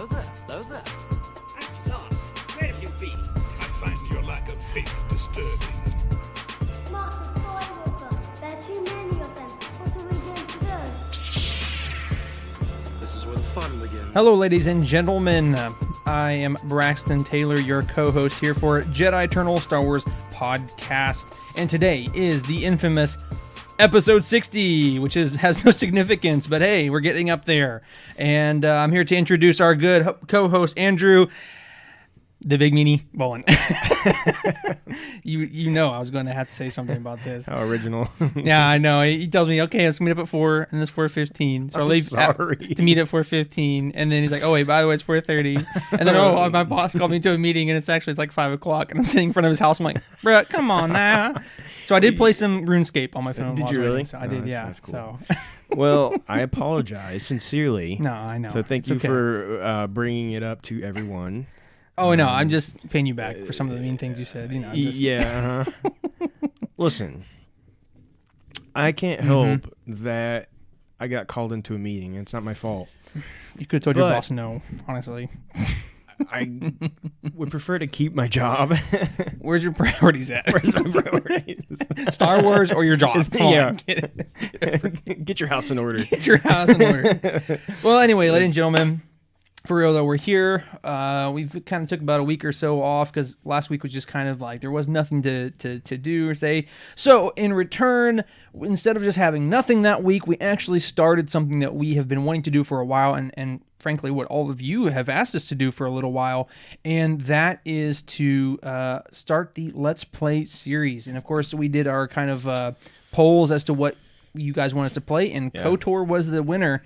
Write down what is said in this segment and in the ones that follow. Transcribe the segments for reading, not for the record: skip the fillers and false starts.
Hello there. Hello there. At last, where have you been? I find your lack of faith disturbing. Master Skywalker, there are too many of them. What are we going to do? This is where the fun begins. Hello, ladies and gentlemen. I am Braxton Taylor, your co-host here for Jedi Eternal Star Wars podcast. And today is the infamous episode 60, which has no significance, but hey, we're getting up there. And I'm here to introduce our good co-host, Andrew, the big meanie Bolin. you know I was going to have to say something about this. How original. Yeah, I know. He tells me, okay, let's meet up at 4, and it's 4:15. So I leave to meet at 4:15, and then he's like, oh, wait, by the way, it's 4:30. And then, my boss called me to a meeting, and it's like 5 o'clock, and I'm sitting in front of his house. I'm like, bro, come on now. So I did play some RuneScape on my phone. Did you really? Waiting, so I did, yeah. Cool. So. Well, I apologize sincerely. No, I know. So thank you for bringing it up to everyone. Oh, no, I'm just paying you back for some of the mean things you said. Yeah. Listen, I can't help that I got called into a meeting. It's not my fault. You could have told your boss no, honestly. I would prefer to keep my job. Where's your priorities at? Where's my priorities? Star Wars or your job? Yeah. Get your house in order. Get your house in order. Well, anyway, ladies and gentlemen, for real though, we're here. We've kind of took about a week or so off because last week was just kind of like there was nothing to do or say. So in return, instead of just having nothing that week, we actually started something that we have been wanting to do for a while, and frankly, what all of you have asked us to do for a little while, and that is to start the Let's Play series. And of course, we did our kind of polls as to what you guys want us to play, and KOTOR was the winner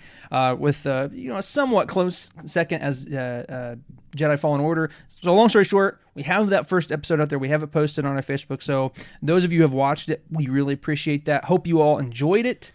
with a somewhat close second as Jedi Fallen Order. So long story short, we have that first episode out there. We have it posted on our Facebook. So those of you who have watched it, we really appreciate that. Hope you all enjoyed it.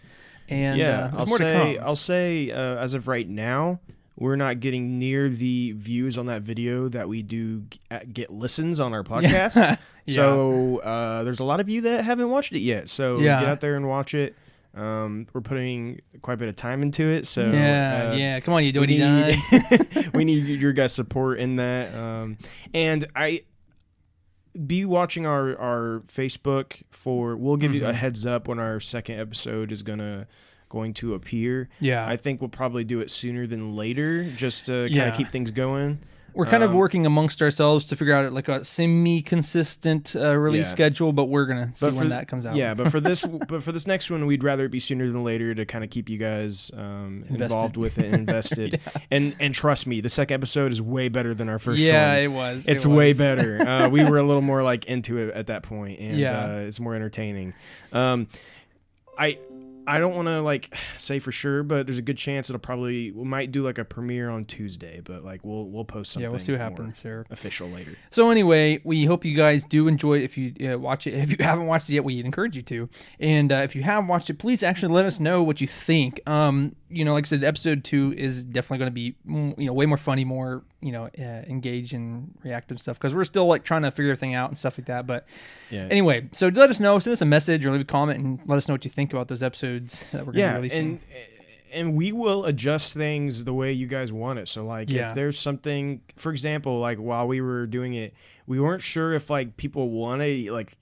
And I'll say as of right now, we're not getting near the views on that video that we do get listens on our podcast. Yeah. So there's a lot of you that haven't watched it yet. So get out there and watch it. We're putting quite a bit of time into it. So come on, you do what he does. We need your guys' support in that. And I be watching our Facebook for. We'll give you a heads up when our second episode is going to appear. Yeah, I think we'll probably do it sooner than later, just to kind of keep things going. We're kind of working amongst ourselves to figure out like a semi-consistent release schedule, but we're gonna see when that comes out. Yeah, but for this next one, we'd rather it be sooner than later to kind of keep you guys involved with it and invested. And trust me, the second episode is way better than our first one. Yeah, it was. It's way better. We were a little more like into it at that point, and it's more entertaining. I don't want to like say for sure, but there's a good chance we might do like a premiere on Tuesday, but like we'll post something. Yeah, we'll see what happens here. Official later. So anyway, we hope you guys do enjoy it. If you watch it, if you haven't watched it yet, we'd encourage you to. And if you have watched it, please actually let us know what you think. Like I said, episode 2 is definitely going to be way more funny, more engaged and reactive stuff because we're still like trying to figure everything out and stuff like that. But anyway, so let us know, send us a message or leave a comment and let us know what you think about those episodes that we're going to be releasing. And we will adjust things the way you guys want it. So like if there's something, for example, like while we were doing it, we weren't sure if like people want to like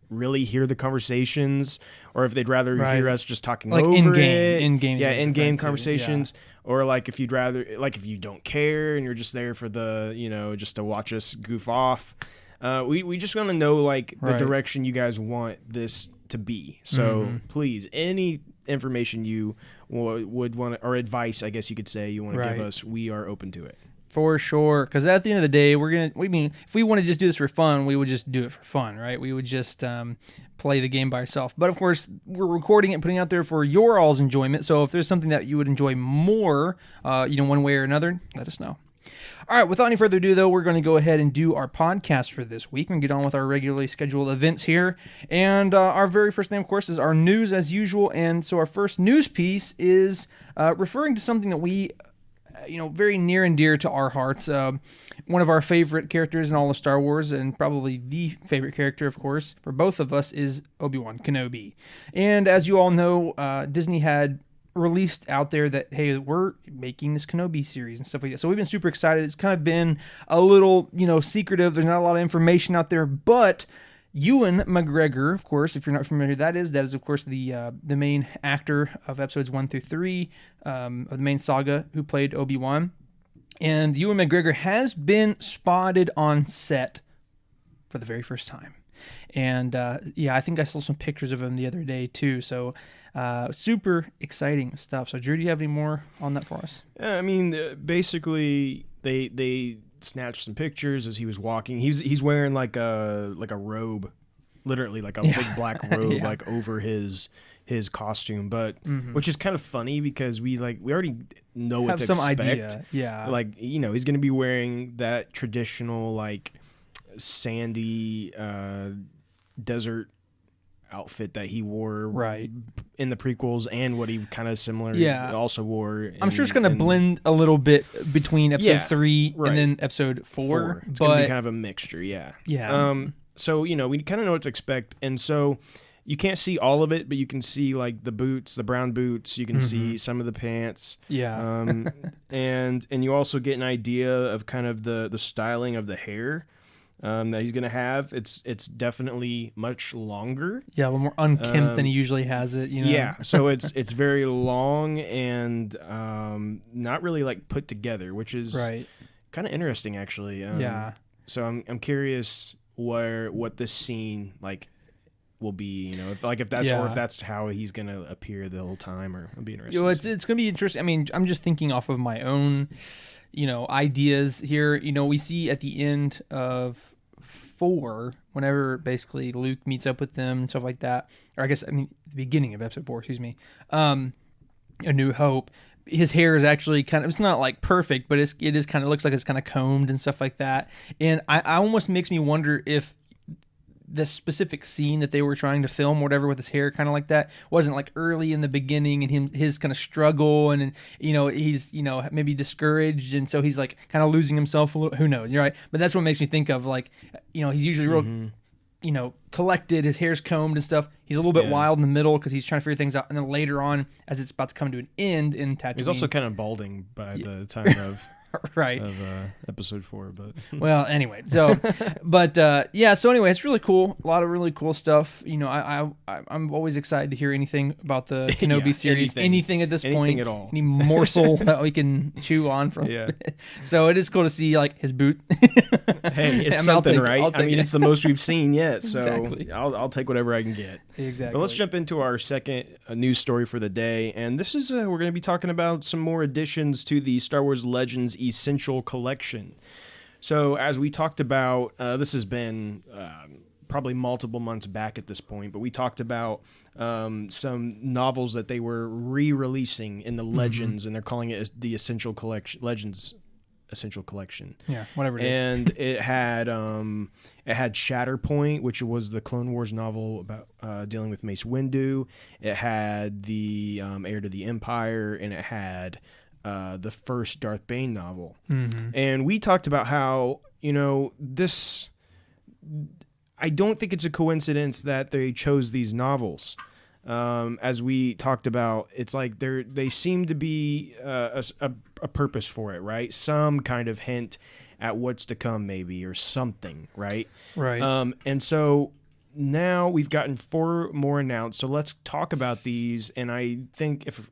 really hear the conversations or if they'd rather hear us just talking like over in-game conversations. Or like if you'd rather, like if you don't care and you're just there for the, just to watch us goof off. We just want to know like the direction you guys want this to be. So please, any information you would want or advice, I guess you could say you want to give us, we are open to it. For sure, because at the end of the day, if we want to just do this for fun, we would just do it for fun, right? We would just play the game by ourselves. But of course, we're recording it, putting it out there for your all's enjoyment. So if there's something that you would enjoy more, one way or another, let us know. All right, without any further ado, though, we're going to go ahead and do our podcast for this week and get on with our regularly scheduled events here. And our very first thing, of course, is our news as usual. And so our first news piece is referring to something that we very near and dear to our hearts. One of our favorite characters in all of Star Wars, and probably the favorite character, of course, for both of us, is Obi-Wan Kenobi. And as you all know, Disney had released out there that, hey, we're making this Kenobi series and stuff like that. So we've been super excited. It's kind of been a little, secretive. There's not a lot of information out there, but Ewan McGregor, of course, if you're not familiar, that is of course the main actor of episodes 1 through 3 of the main saga, who played Obi-Wan. And Ewan McGregor has been spotted on set for the very first time. And I think I saw some pictures of him the other day too. So super exciting stuff. So Drew, do you have any more on that for us? I mean, basically they snatched some pictures as he was walking. He's wearing like a robe, literally like a big black robe like over his costume, but which is kind of funny because we already know what to expect. Idea. Yeah. Like, he's going to be wearing that traditional like sandy desert outfit that he wore in the prequels, and what he kind of similar also wore. I'm sure it's going to blend a little bit between episode 3 and then episode 4. It's going to be kind of a mixture, yeah. So, we kind of know what to expect, and so you can't see all of it, but you can see like the boots, the brown boots. You can see some of the pants. Yeah. And you also get an idea of kind of the styling of the hair that he's gonna have. It's definitely much longer. Yeah, a little more unkempt than he usually has it. Yeah. So it's very long and not really like put together, which is kind of interesting actually. So I'm curious what this scene like will be, if that's how he's gonna appear the whole time, or it'll be interesting. It's gonna be interesting. I mean, I'm just thinking off of my own, ideas here. We see at the end of 4, whenever basically Luke meets up with them and stuff like that, or the beginning of episode 4, excuse me, A New Hope. His hair is actually it's not like perfect, but it is kind of looks like it's kind of combed and stuff like that. And I almost makes me wonder if the specific scene that they were trying to film, whatever, with his hair kind of like that, wasn't like early in the beginning, and his kind of struggle, and he's maybe discouraged, and so he's like kind of losing himself a little. Who knows? You're right, but that's what makes me think of like, he's usually real, collected. His hair's combed and stuff. He's a little bit wild in the middle because he's trying to figure things out, and then later on, as it's about to come to an end in Tatooine, he's also kind of balding by the time of. Of episode 4, but well, anyway, so so anyway, it's really cool. A lot of really cool stuff. I'm always excited to hear anything about the Kenobi series, anything at this point, at all, any morsel that we can chew on from. So it is cool to see like his boot. Hey, it's something, right? I mean, it's the most we've seen yet, so exactly. I'll take whatever I can get. Exactly. But let's jump into our second news story for the day, and this is we're going to be talking about some more additions to the Star Wars Legends Essential Collection. So as we talked about, this has been probably multiple months back at this point, but we talked about some novels that they were re-releasing in the Legends, and they're calling it the Essential Collection, Legends Essential Collection. Yeah, whatever it is. And it had Shatterpoint, which was the Clone Wars novel about dealing with Mace Windu. It had the Heir to the Empire, and it had the first Darth Bane novel. And we talked about how, this, I don't think it's a coincidence that they chose these novels. As we talked about, it's like they seem to be a purpose for it, right? Some kind of hint at what's to come, maybe, or something, right? Right. And so now we've gotten 4 more announced. So let's talk about these. And I think if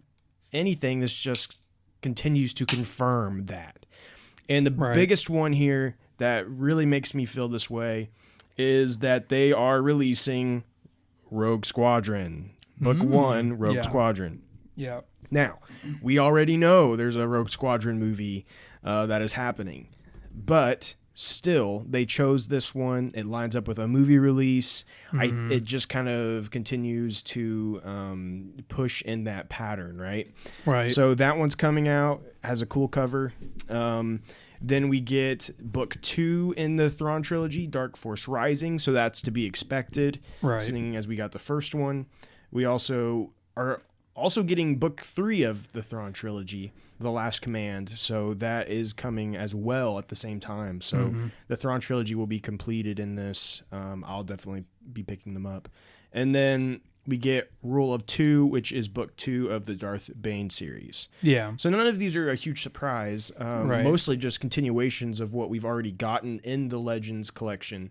anything, this just continues to confirm that. And the biggest one here that really makes me feel this way is that they are releasing Rogue Squadron. Book 1, Rogue Squadron. Yeah. Now, we already know there's a Rogue Squadron movie that is happening. But still, they chose this one. It lines up with a movie release. It just kind of continues to push in that pattern, right? Right. So that one's coming out, has a cool cover. Then we get book 2 in the Thrawn trilogy, Dark Force Rising. So that's to be expected, seeing as we got the first one. We also are getting book 3 of the Thrawn trilogy, The Last Command. So that is coming as well at the same time. So the Thrawn trilogy will be completed in this. I'll definitely be picking them up. And then we get Rule of Two, which is book 2 of the Darth Bane series. Yeah. So none of these are a huge surprise. Right. Mostly just continuations of what we've already gotten in the Legends collection,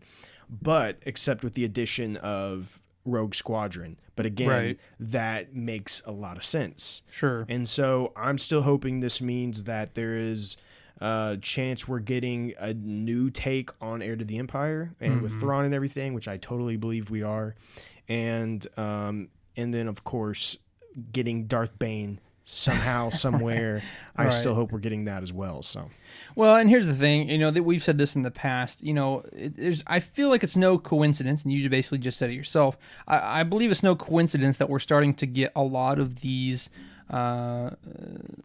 but except with the addition of Rogue Squadron. But again, that makes a lot of sense. Sure. And so I'm still hoping this means that there is a chance we're getting a new take on Heir to the Empire and with Thrawn and everything, which I totally believe we are. And then, of course, getting Darth Bane somehow, somewhere. I still hope we're getting that as well. So, well, and here's the thing, that we've said this in the past. I feel like it's no coincidence, and you basically just said it yourself. I believe it's no coincidence that we're starting to get a lot of these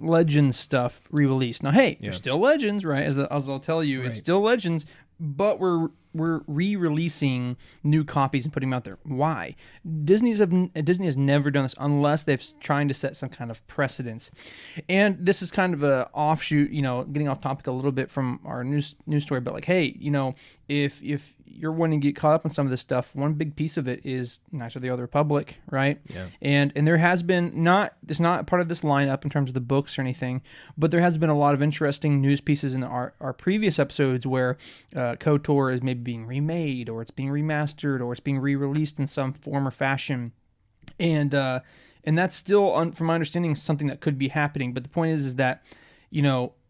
Legends stuff re-released. Now, hey, they're still Legends, right? As I'll tell you, it's still Legends, but we're re-releasing new copies and putting them out there. Why? Disney has never done this unless they're trying to set some kind of precedence. And this is kind of a offshoot, getting off topic a little bit from our news story, but like, hey, if you're wanting to get caught up on some of this stuff, one big piece of it is Knights of the Old Republic, right? Yeah. And there has been it's not part of this lineup in terms of the books or anything, but there has been a lot of interesting news pieces in our previous episodes where KOTOR is maybe being remade, or it's being remastered, or it's being re-released in some form or fashion, and that's still, from my understanding, something that could be happening. But the point is that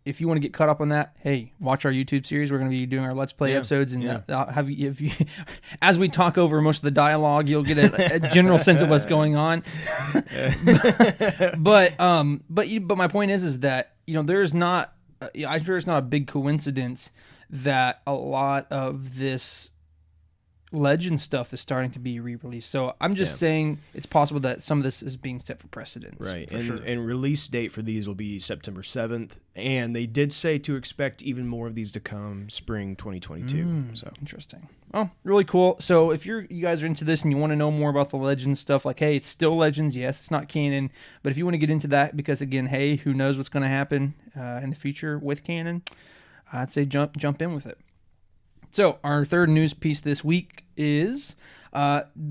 if you want to get caught up on that, hey, watch our YouTube series. We're going to be doing our Let's Play episodes, and if you, as we talk over most of the dialogue, you'll get a general sense of what's going on. but my point is that there's not, I'm sure it's not a big coincidence that a lot of this Legend stuff is starting to be re-released. So I'm just saying it's possible that some of this is being set for precedence. Right. For and release date for these will be September 7th. And they did say to expect even more of these to come spring 2022. So interesting. Oh, really cool. So if you guys are into this and you want to know more about the Legends stuff, like, hey, it's still Legends. Yes, it's not canon. But if you want to get into that, because again, hey, who knows what's going to happen in the future with canon, I'd say jump in with it. So our third news piece this week is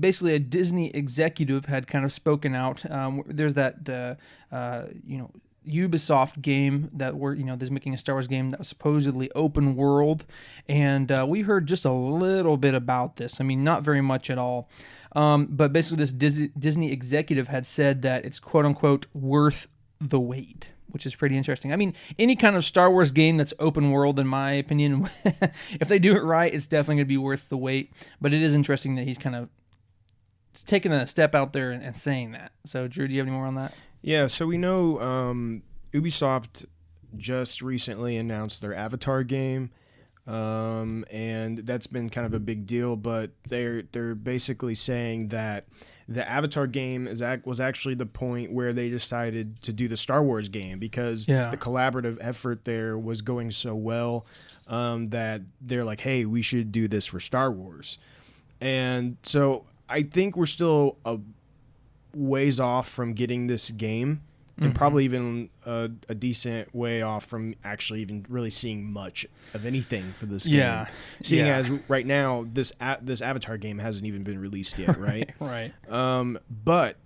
basically a Disney executive had kind of spoken out. There's that Ubisoft game that there's making a Star Wars game that was supposedly open world, and we heard just a little bit about this. I mean, not very much at all. But basically, this Disney executive had said that it's quote unquote worth the wait, which is pretty interesting. I mean, any kind of Star Wars game that's open world, in my opinion, if they do it right, it's definitely going to be worth the wait. But it is interesting that he's kind of taking a step out there and saying that. So, Drew, do you have any more on that? Yeah, so we know Ubisoft just recently announced their Avatar game, and that's been kind of a big deal. But they're basically saying that the Avatar game was actually the point where they decided to do the Star Wars game, because the collaborative effort there was going so well that they're like, hey, we should do this for Star Wars. And so I think we're still a ways off from getting this game, and probably even a decent way off from actually even really seeing much of anything for this game. Seeing as right now this Avatar game hasn't even been released yet, right? Right. But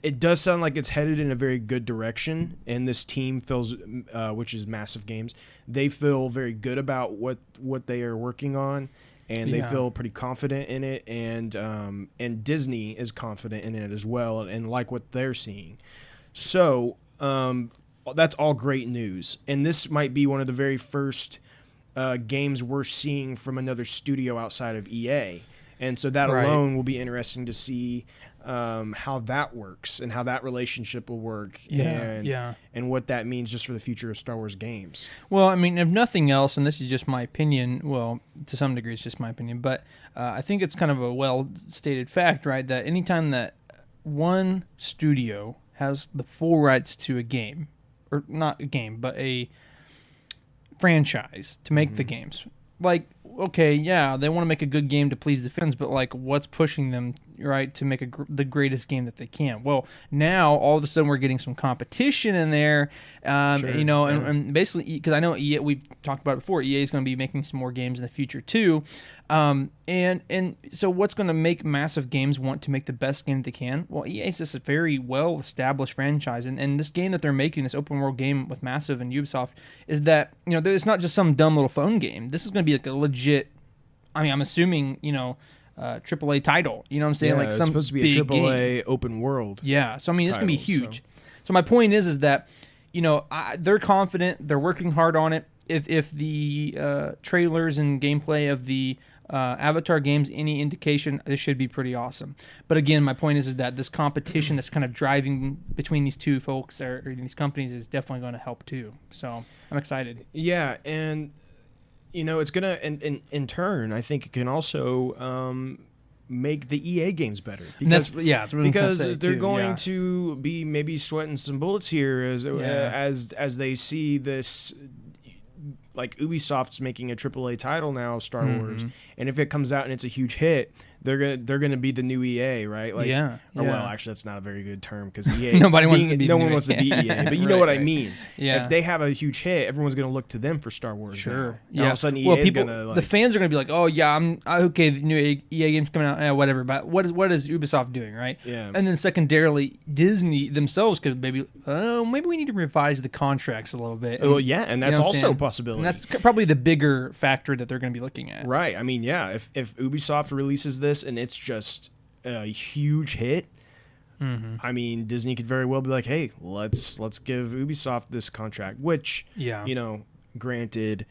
it does sound like it's headed in a very good direction, and this team feels, which is Massive Games, they feel very good about what they are working on. And they feel pretty confident in it, and Disney is confident in it as well, and like what they're seeing. So that's all great news. And this might be one of the very first games we're seeing from another studio outside of EA. And so that alone will be interesting to see how that works and how that relationship will work, and what that means just for the future of Star Wars games. Well, I mean, if nothing else, and this is just my opinion, well, to some degree it's just my opinion, but I think it's kind of a well-stated fact, right, that anytime that one studio has the full rights to a game, or not a game, but a franchise to make the games, like, okay, they want to make a good game to please the fans, but like, what's pushing them, right, to make the greatest game that they can? Well, now all of a sudden we're getting some competition in there, and basically, because I know EA, we've talked about it before, EA is going to be making some more games in the future too, And so what's going to make massive games want to make the best game that they can? Well, EA is just a very well established franchise, and this game that they're making, this open world game with Massive and Ubisoft, is that it's not just some dumb little phone game. This is going to be like a legit. I mean, I'm assuming AAA title. You know what I'm saying? Yeah, like it's some supposed to be a big AAA game. open world. Yeah, so I mean, it's going to be title, huge. So my point is that they're confident, they're working hard on it. If the trailers and gameplay of the Avatar games any indication, this should be pretty awesome. But again, my point is that this competition that's kind of driving between these two folks or these companies is definitely going to help too. So I'm excited. Yeah, and it's gonna, in turn, I think it can also make the EA games better. Because, that's what because say they're too, going to be maybe sweating some bullets here as they see this. Like Ubisoft's making a AAA title now, Star Wars, and if it comes out and it's a huge hit, they're gonna be the new EA, right? Like, well, actually, that's not a very good term because EA. Nobody wants to be. No one wants to be EA, but you know what I mean. Yeah. If they have a huge hit, everyone's gonna look to them for Star Wars. Sure. Now. All of a sudden, EA is gonna the fans are gonna be like, oh yeah, okay. The new EA game's coming out, whatever. But what is Ubisoft doing, right? Yeah. And then secondarily, Disney themselves could maybe we need to revise the contracts a little bit. Well, yeah, and that's also a possibility. And that's probably the bigger factor that they're going to be looking at. Right. I mean, yeah, if Ubisoft releases this and it's just a huge hit, I mean, Disney could very well be like, hey, let's give Ubisoft this contract, which, granted,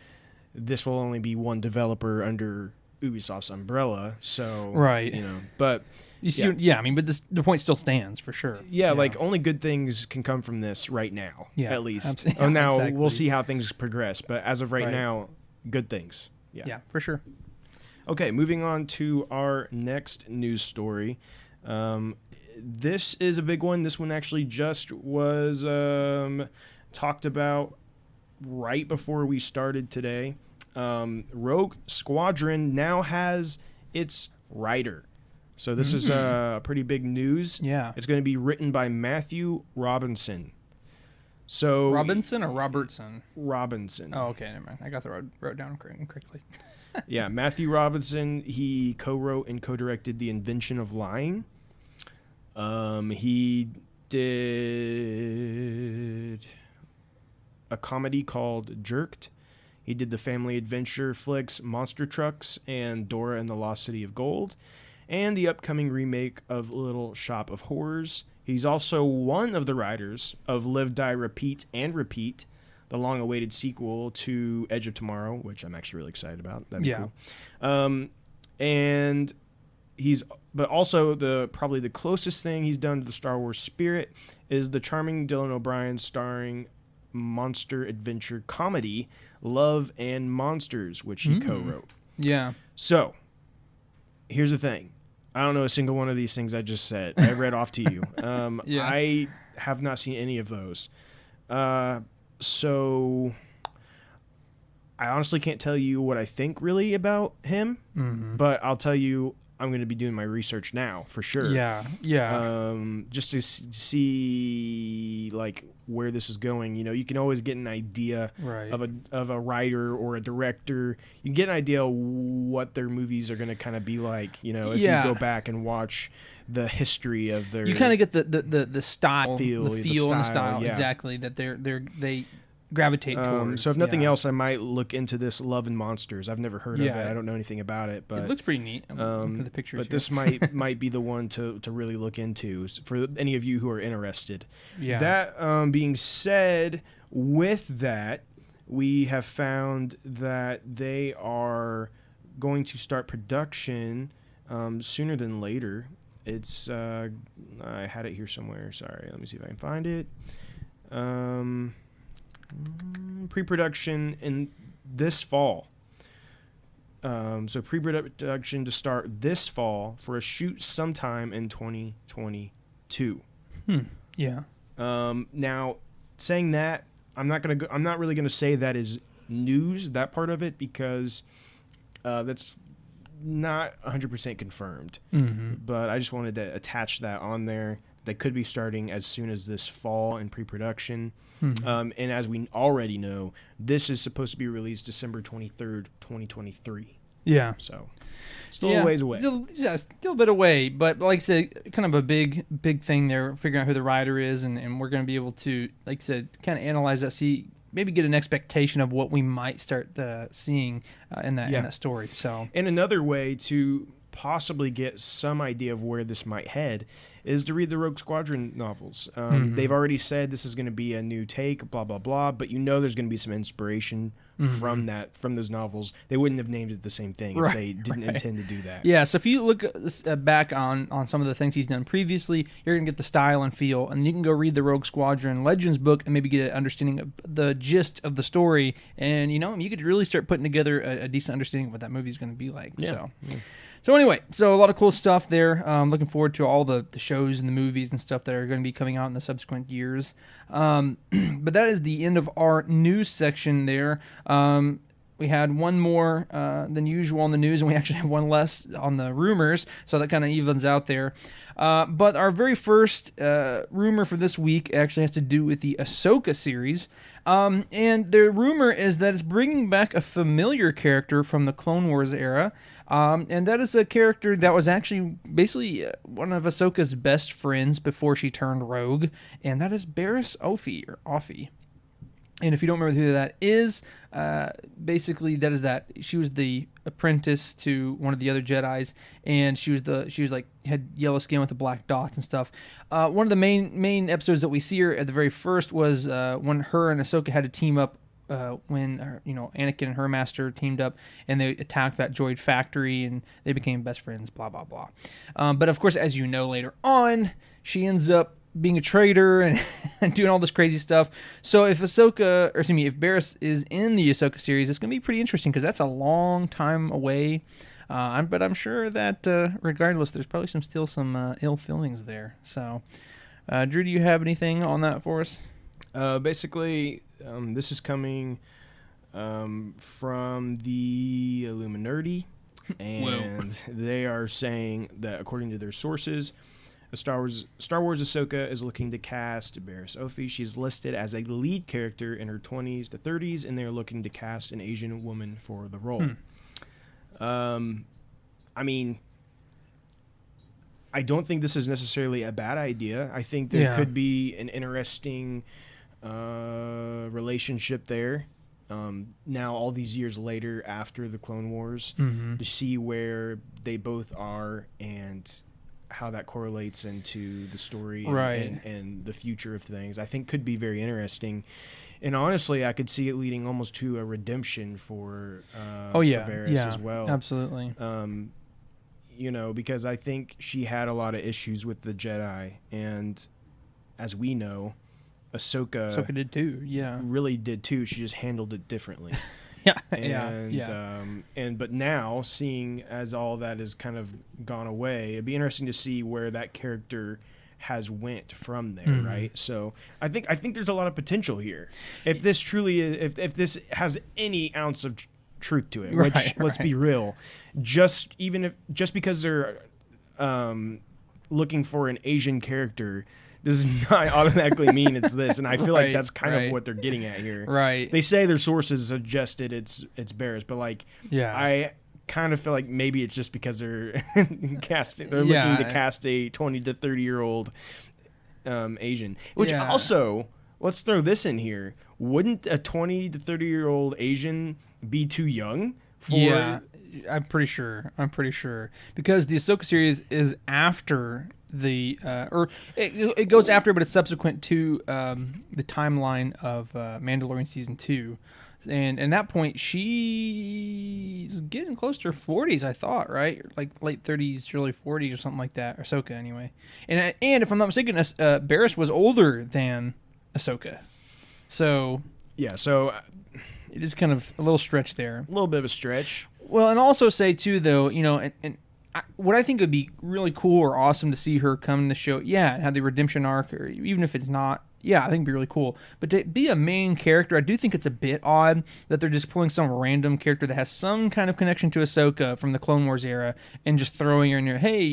this will only be one developer under Ubisoft's umbrella, so, right. But you see, I mean, but the point still stands for sure. Yeah, like only good things can come from this right now, at least. Absolutely. Now Exactly. we'll see how things progress, but as of right now, good things. Yeah, for sure. Okay, moving on to our next news story. This is a big one. This one actually just was talked about right before we started today. Rogue Squadron now has its writer. So this is pretty big news. Yeah. It's going to be written by Matthew Robinson. So Robinson or Robertson? Robinson. Oh, okay, never mind. I got the wrote down correctly. Yeah, Matthew Robinson, he co-wrote and co-directed The Invention of Lying. He did a comedy called Jerked. He did the family adventure flicks Monster Trucks and Dora and the Lost City of Gold, and the upcoming remake of Little Shop of Horrors. He's also one of the writers of Live, Die, Repeat, and Repeat, the long-awaited sequel to Edge of Tomorrow, which I'm actually really excited about. That'd be cool. And but also probably the closest thing he's done to the Star Wars spirit is the charming Dylan O'Brien starring monster adventure comedy Love and Monsters, which he co-wrote. Yeah. So, here's the thing. I don't know a single one of these things I just said. I read off to you. I have not seen any of those. So, I honestly can't tell you what I think really about him, but I'll tell you I'm going to be doing my research now for sure. Yeah. Just to see like where this is going. You can always get an idea of a writer or a director. You can get an idea of what their movies are going to kind of be like. If you go back and watch the history of their. You kind of get the style, feel, the feel, and the style exactly that they gravitate towards. So if nothing else, I might look into this Love and Monsters. I've never heard of it. I don't know anything about it, but it looks pretty neat. I'm the pictures but here. this might be the one to really look into for any of you who are interested. Yeah. That being said, with that, we have found that they are going to start production sooner than later. It's I had it here somewhere. Sorry, let me see if I can find it. Pre-production in this fall. So pre-production to start this fall for a shoot sometime in 2022. Yeah. Now, saying that, I'm not really gonna say that is news, that part of it, because that's not 100% confirmed. But I just wanted to attach that on there. They could be starting as soon as this fall in pre-production. And as we already know, this is supposed to be released December 23rd, 2023. Yeah. So still a ways away. Still a bit away, but like I said, kind of a big thing there, figuring out who the writer is, and we're going to be able to, like I said, kind of analyze that, see, maybe get an expectation of what we might start seeing in that story. So, and another way to possibly get some idea of where this might head is to read the Rogue Squadron novels. They've already said this is going to be a new take, blah blah blah, but there's going to be some inspiration from those novels. They wouldn't have named it the same thing if they didn't intend to do that. Yeah, so if you look back on some of the things he's done previously, you're going to get the style and feel, and you can go read the Rogue Squadron Legends book and maybe get an understanding of the gist of the story, and you could really start putting together a decent understanding of what that movie's going to be like. Yeah. So anyway, a lot of cool stuff there. Looking forward to all the shows and the movies and stuff that are going to be coming out in the subsequent years. But that is the end of our news section there. We had one more than usual on the news, and we actually have one less on the rumors, so that kind of evens out there. But our very first rumor for this week actually has to do with the Ahsoka series. And the rumor is that it's bringing back a familiar character from the Clone Wars era. And that is a character that was actually basically one of Ahsoka's best friends before she turned rogue, and that is Barriss Offee. And if you don't remember who that is, basically she was the apprentice to one of the other Jedis, and she was like had yellow skin with the black dots and stuff. One of the main episodes that we see her at the very first was when her and Ahsoka had to team up. When Anakin and her master teamed up and they attacked that droid factory and they became best friends, blah blah blah. But of course, as you know, later on she ends up being a traitor and doing all this crazy stuff. So if Barriss is in the Ahsoka series, it's gonna be pretty interesting because that's a long time away. But I'm sure that regardless, there's probably still some ill feelings there. So, Drew, do you have anything on that for us? Basically, this is coming from the Illuminati, and they are saying that according to their sources, Star Wars Ahsoka is looking to cast Barriss Offee. She's listed as a lead character in her 20s to 30s, and they're looking to cast an Asian woman for the role. I mean, I don't think this is necessarily a bad idea. I think there could be an interesting relationship there. Now, all these years later, after the Clone Wars, to see where they both are and how that correlates into the story and the future of things, I think could be very interesting. And honestly, I could see it leading almost to a redemption for Barriss as well. Absolutely. Because I think she had a lot of issues with the Jedi, and as we know, Ahsoka did too. Yeah, really did too. She just handled it differently. But now, seeing as all that has kind of gone away, it'd be interesting to see where that character has went from there, right? So I think there's a lot of potential here. If this truly is, if this has any ounce of truth to it, which let's be real, just because they're looking for an Asian character does not automatically mean it's this, and I feel like that's kind of what they're getting at here. Right. They say their sources suggested it's Barriss, but I kind of feel like maybe it's just because they're looking to cast a 20 to 30-year-old Asian. Which also, let's throw this in here. Wouldn't a 20 to 30-year-old Asian be too young for... Yeah, I'm pretty sure. Because the Ahsoka series is after the... it goes after, but it's subsequent to the timeline of Mandalorian Season 2. And at that point, she's getting close to her 40s, I thought, right? Like late 30s, early 40s or something like that. Ahsoka, anyway. And if I'm not mistaken, Barriss was older than Ahsoka. So... Yeah, so... It is kind of a little stretch there. A little bit of a stretch. Well, and also say, too, though, what I think would be really cool or awesome to see her come in the show, and have the redemption arc, or even if it's not, I think it'd be really cool. But to be a main character, I do think it's a bit odd that they're just pulling some random character that has some kind of connection to Ahsoka from the Clone Wars era and just throwing her in there. Hey,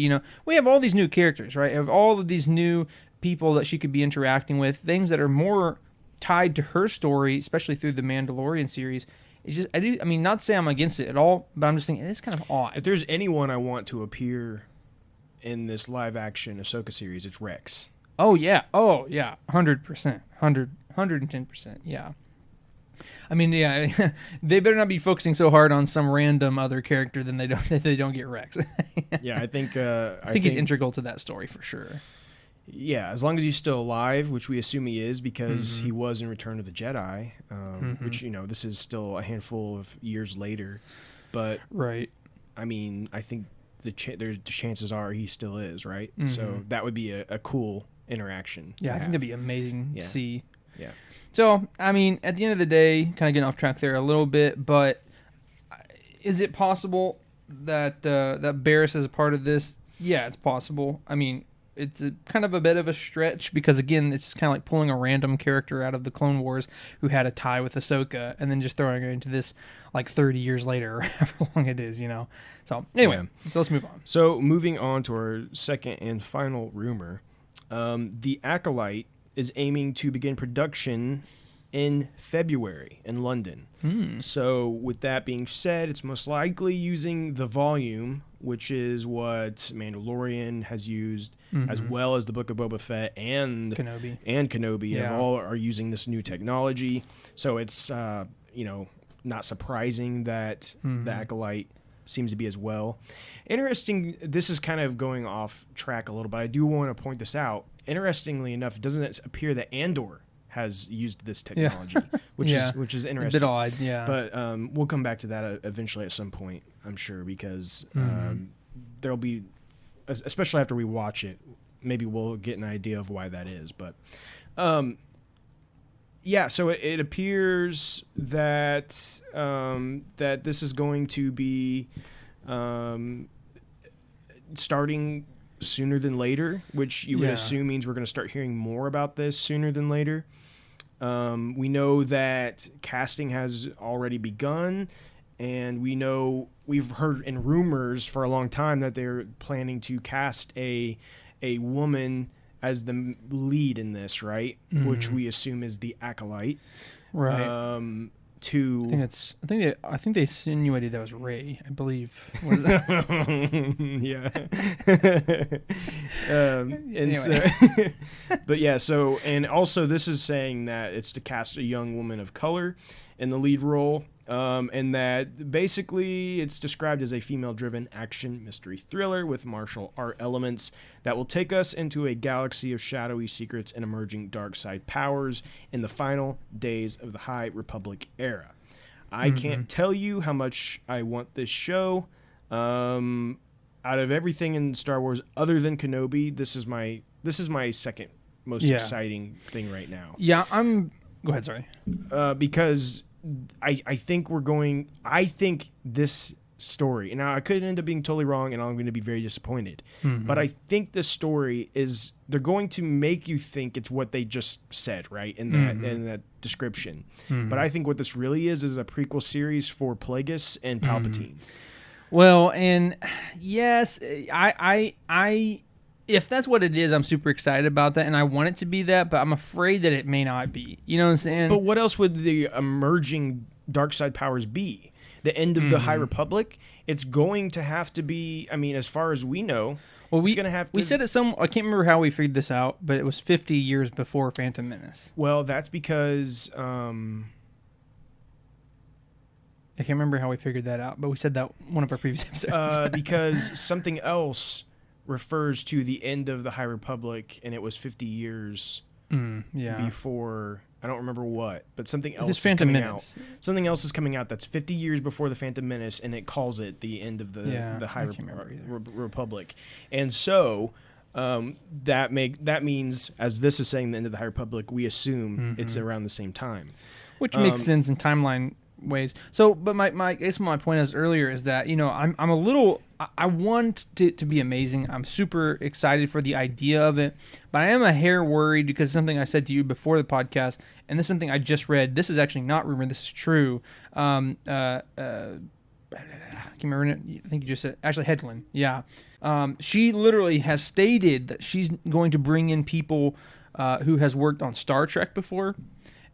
we have all these new characters, right? We have all of these new people that she could be interacting with, things that are more tied to her story, especially through the Mandalorian series. it's just I mean, not to say I'm against it at all, but I'm just thinking it's kind of odd. If there's anyone I want to appear in this live action Ahsoka series, it's Rex. Oh yeah, 100%, 110%, yeah. I mean, yeah, they better not be focusing so hard on some random other character than they don't get Rex. Yeah, I think he's integral to that story for sure. Yeah, as long as he's still alive, which we assume he is because he was in Return of the Jedi, which, this is still a handful of years later. But, right. I mean, I think the chances are he still is, right? So that would be a cool interaction. Yeah, I think that'd be amazing to see. Yeah. So, I mean, at the end of the day, kind of getting off track there a little bit, but is it possible that that Barriss is a part of this? Yeah, it's possible. I mean, it's kind of a bit of a stretch because, again, it's just kind of like pulling a random character out of the Clone Wars who had a tie with Ahsoka and then just throwing her into this like 30 years later or however long it is, So, anyway, so let's move on. So, moving on to our second and final rumor. The Acolyte is aiming to begin production in February in London. So with that being said, it's most likely using the volume, which is what Mandalorian has used, as well as the Book of Boba Fett and Kenobi. And all are using this new technology. So it's not surprising that the Acolyte seems to be as well. Interesting, this is kind of going off track a little bit. I do want to point this out. Interestingly enough, doesn't it appear that Andor has used this technology, which is interesting. A bit odd, yeah. But we'll come back to that eventually at some point, I'm sure, because there'll be, especially after we watch it, maybe we'll get an idea of why that is. But so it appears that that this is going to be starting sooner than later, which you would assume means we're going to start hearing more about this sooner than later. We know that casting has already begun, and we've heard in rumors for a long time that they're planning to cast a woman as the lead in this, right? Which we assume is the Acolyte, right? I think they insinuated that was Rey, I believe. Was that? And also this is saying that it's to cast a young woman of color in the lead role, and that basically it's described as a female-driven action mystery thriller with martial art elements that will take us into a galaxy of shadowy secrets and emerging dark side powers in the final days of the High Republic era. I can't tell you how much I want this show. Out of everything in Star Wars other than Kenobi, this is my second most exciting thing right now. Yeah, go ahead, sorry. Because I think this story, and now I could end up being totally wrong and I'm going to be very disappointed, but I think this story they're going to make you think it's what they just said, right, in that description. But I think what this really is a prequel series for Plagueis and Palpatine. Well, and yes, I if that's what it is, I'm super excited about that, and I want it to be that, but I'm afraid that it may not be. You know what I'm saying? But what else would the emerging dark side powers be? The end of the High Republic? It's going to have to be, I mean, as far as we know, it's going to have to... We said it I can't remember how we figured this out, but it was 50 years before Phantom Menace. Well, that's because... I can't remember how we figured that out, but we said that one of our previous episodes. Because something else refers to the end of the High Republic, and it was 50 years before... I don't remember what, but something else is coming out. Something else is coming out that's 50 years before the Phantom Menace, and it calls it the end of the High Republic. And so that means, as this is saying the end of the High Republic, we assume it's around the same time. Which makes sense in timeline ways. So, but I guess my point is earlier is that, I'm a little... I want it to be amazing. I'm super excited for the idea of it, but I am a hair worried because something I said to you before the podcast, and this is something I just read. This is actually not rumor. This is true. I can't remember it. I think you just said Ashley Hedlund. Yeah. She literally has stated that she's going to bring in people who has worked on Star Trek before.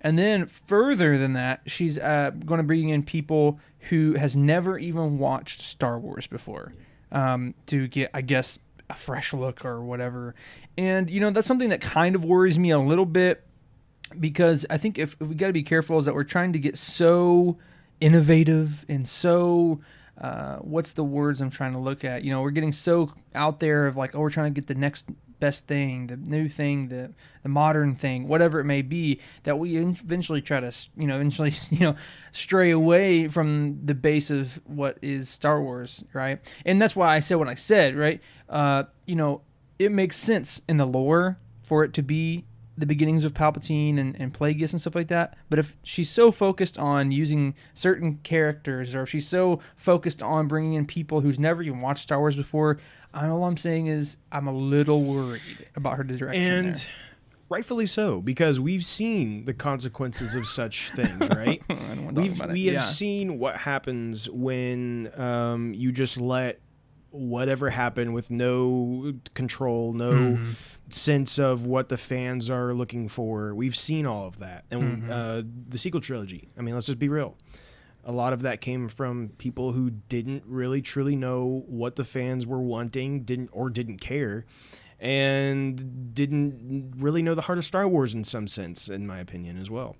And then further than that, she's going to bring in people who has never even watched Star Wars before, to get, I guess, a fresh look or whatever. And, that's something that kind of worries me a little bit, because I think if we got to be careful is that we're trying to get so innovative and so, what's the words I'm trying to look at? We're getting so out there of like, oh, we're trying to get the next best thing, the new thing, the modern thing, whatever it may be, that we eventually try to, stray away from the base of what is Star Wars, right? And that's why I said what I said, right? It makes sense in the lore for it to be the beginnings of Palpatine and Plagueis and stuff like that. But if she's so focused on using certain characters, or if she's so focused on bringing in people who's never even watched Star Wars before, all I'm saying is I'm a little worried about her direction. And there. Rightfully so, because we've seen the consequences of such things, right? We have seen what happens when you just let whatever happen with no control, no sense of what the fans are looking for. We've seen all of that. And the sequel trilogy, I mean, let's just be real. A lot of that came from people who didn't really truly know what the fans were wanting, didn't care, and didn't really know the heart of Star Wars in some sense, in my opinion, as well.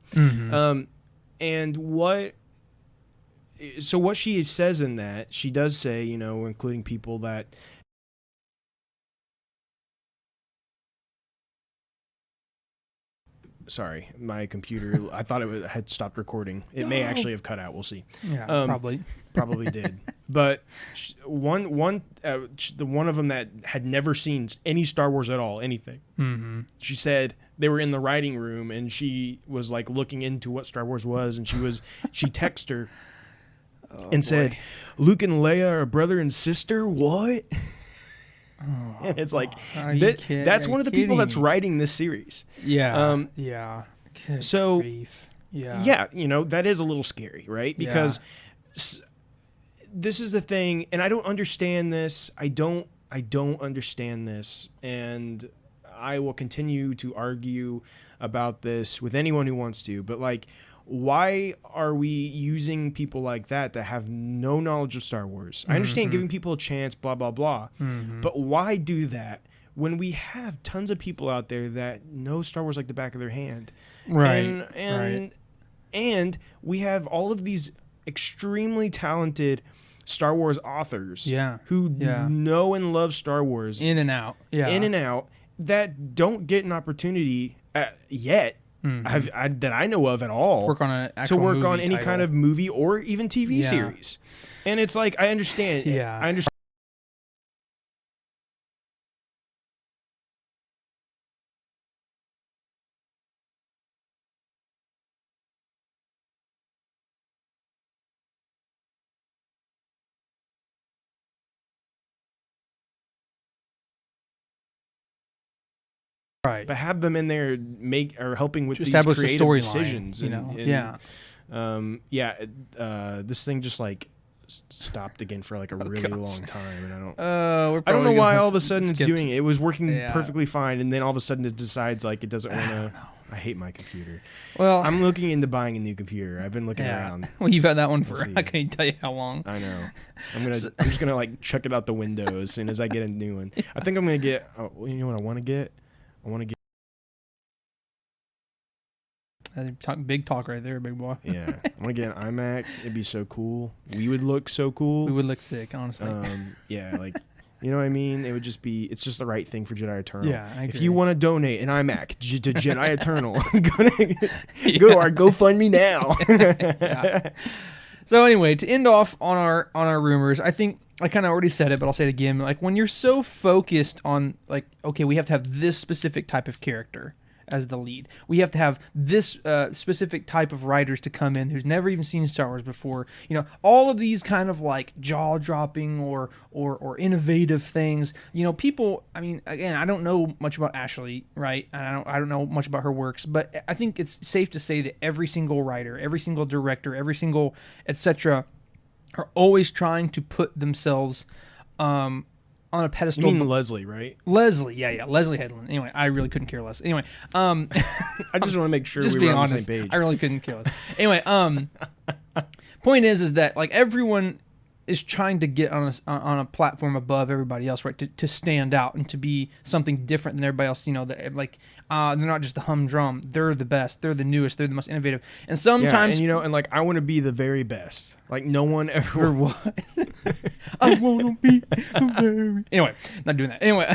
So what she says in that, she does say, including people that sorry, my computer, I thought it had stopped recording. It may actually have cut out. We'll see. Yeah, probably did. But one of them that had never seen any Star Wars at all, anything. She said they were in the writing room and she was like looking into what Star Wars was, and she texted her and said, "Luke and Leia are brother and sister." What? And it's like that's one of the people that's writing this series. Yeah. Good so grief. Yeah, that is a little scary, right? Because this is the thing, and I don't understand this. I don't understand this, and I will continue to argue about this with anyone who wants to. But like, why are we using people like that have no knowledge of Star Wars? I understand giving people a chance, blah, blah, blah. But why do that when we have tons of people out there that know Star Wars like the back of their hand? Right. And we have all of these extremely talented Star Wars authors who know and love Star Wars. In and out. That don't get an opportunity yet. That I know of at all, work on any title. Kind of movie or even TV series. And it's like, I understand. I understand. Right. But have them in there helping with these creative decisions. This thing just like stopped again for like a really long time, and I don't know why all of a sudden it's doing it. It was working perfectly fine, and then all of a sudden it decides like it doesn't want to. I hate my computer. Well, I'm looking into buying a new computer. I've been looking around. Well, you've had that one for I can't tell you how long. I know. I'm just gonna like chuck it out the window as soon as I get a new one. I think I'm gonna get. You know what I want to get? I want to get big talk right there, big boy. Yeah, I want to get an iMac. It'd be so cool. We would look so cool. We would look sick, honestly. Like, you know what I mean? It would just be. It's just the right thing for Jedi Eternal. Yeah, I agree. If you want to donate an iMac to Jedi Eternal, go to our GoFundMe now. So anyway, to end off on our rumors, I think I kind of already said it, but I'll say it again. Like, when you're so focused on, like, okay, we have to have this specific type of character as the lead. We have to have this specific type of writers to come in who's never even seen Star Wars before. All of these kind of like jaw-dropping or innovative things. People. I mean, again, I don't know much about Ashley, right? And I don't know much about her works, but I think it's safe to say that every single writer, every single director, every single etc. are always trying to put themselves on a You pedestal. mean Leslie, right? Leslie, yeah, Leslie Headland. Anyway, I really couldn't care less. Anyway, I just want to make sure just we being were on honest, the same page. I really couldn't care less. Anyway, point is that like everyone is trying to get on a platform above everybody else, right? To stand out and to be something different than everybody else. You know, that like they're not just the humdrum. They're the best. They're the newest. They're the most innovative. And sometimes, and and like I want to be the very best. Like no one ever. what? I want to be the very. Anyway, not doing that. Anyway,